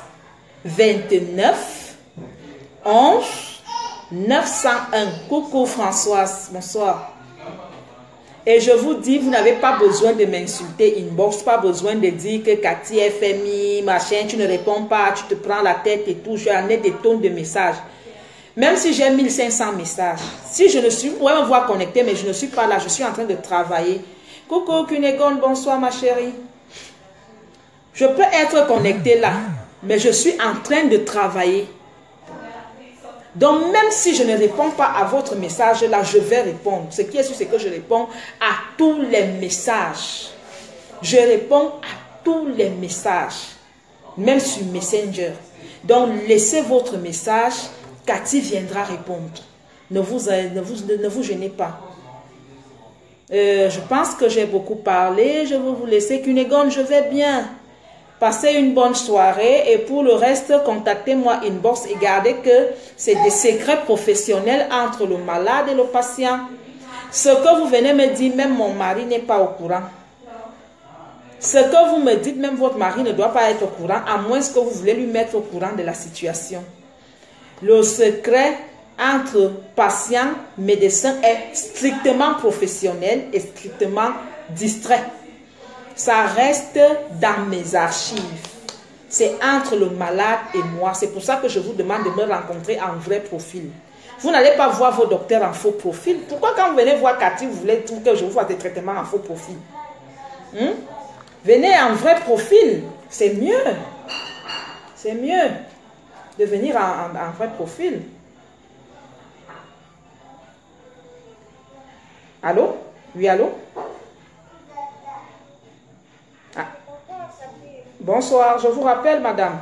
29 11 901. Coucou Françoise, bonsoir. Et je vous dis, vous n'avez pas besoin de m'insulter inbox, pas besoin de dire que Cathy FMI, machin, tu ne réponds pas, tu te prends la tête et tout. J'en ai des tonnes de messages. Même si j'ai 1500 messages, si je ne suis, vous pouvez me voir connecté, mais je ne suis pas là, je suis en train de travailler. Coucou Cunégonde, bonsoir ma chérie. Je peux être connecté là, mais je suis en train de travailler. Donc même si je ne réponds pas à votre message là, je vais répondre. Ce qui est sûr, c'est que je réponds à tous les messages. Je réponds à tous les messages, même sur Messenger. Donc laissez votre message, Cathy viendra répondre. Ne vous gênez pas. Je pense que j'ai beaucoup parlé. Je vais vous laisser. Cunégonde, je vais bien. Passez une bonne soirée et pour le reste, contactez-moi inbox et gardez que c'est des secrets professionnels entre le malade et le patient. Ce que vous venez me dire, même mon mari n'est pas au courant. Ce que vous me dites, même votre mari ne doit pas être au courant, à moins que vous voulez lui mettre au courant de la situation. Le secret entre patient et médecin est strictement professionnel et strictement distrait. Ça reste dans mes archives. C'est entre le malade et moi. C'est pour ça que je vous demande de me rencontrer en vrai profil. Vous n'allez pas voir vos docteurs en faux profil. Pourquoi quand vous venez voir Cathy, vous voulez que je vous fasse des traitements en faux profil? Venez en vrai profil. C'est mieux. C'est mieux de venir en vrai profil. Allô? Oui, allô? Ah. Bonsoir, je vous rappelle, madame.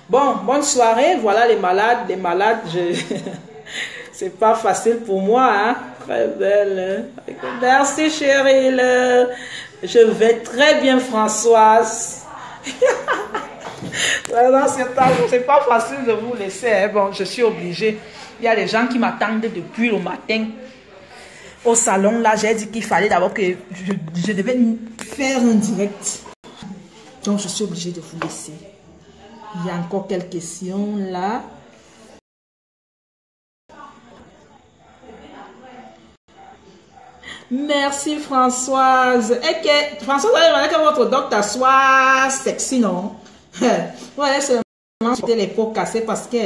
Bon, bonne soirée. Voilà les malades. Les malades, c'est pas facile pour moi, hein? Très belle. Merci, chérie. Je vais très bien, Françoise. Dans ce temps, c'est pas facile de vous laisser. Hein. Bon, je suis obligée. Il y a des gens qui m'attendent depuis le matin au salon. Là, j'ai dit qu'il fallait d'abord que je devais faire un direct. Donc, je suis obligée de vous laisser. Il y a encore quelques questions là. Merci Françoise. Et que Françoise, vous allez que votre docteur soit sexy, non? Ouais, seulement c'était les pots cassés parce que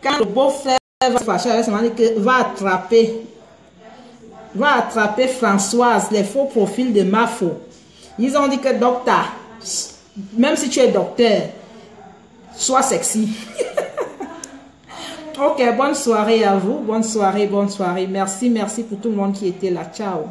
quand le beau-frère va fâcher avec son que va attraper Françoise, les faux profils de Mafo. Ils ont dit que docteur, même si tu es docteur, sois sexy. Ok, bonne soirée à vous. Bonne soirée, bonne soirée. Merci, merci pour tout le monde qui était là. Ciao.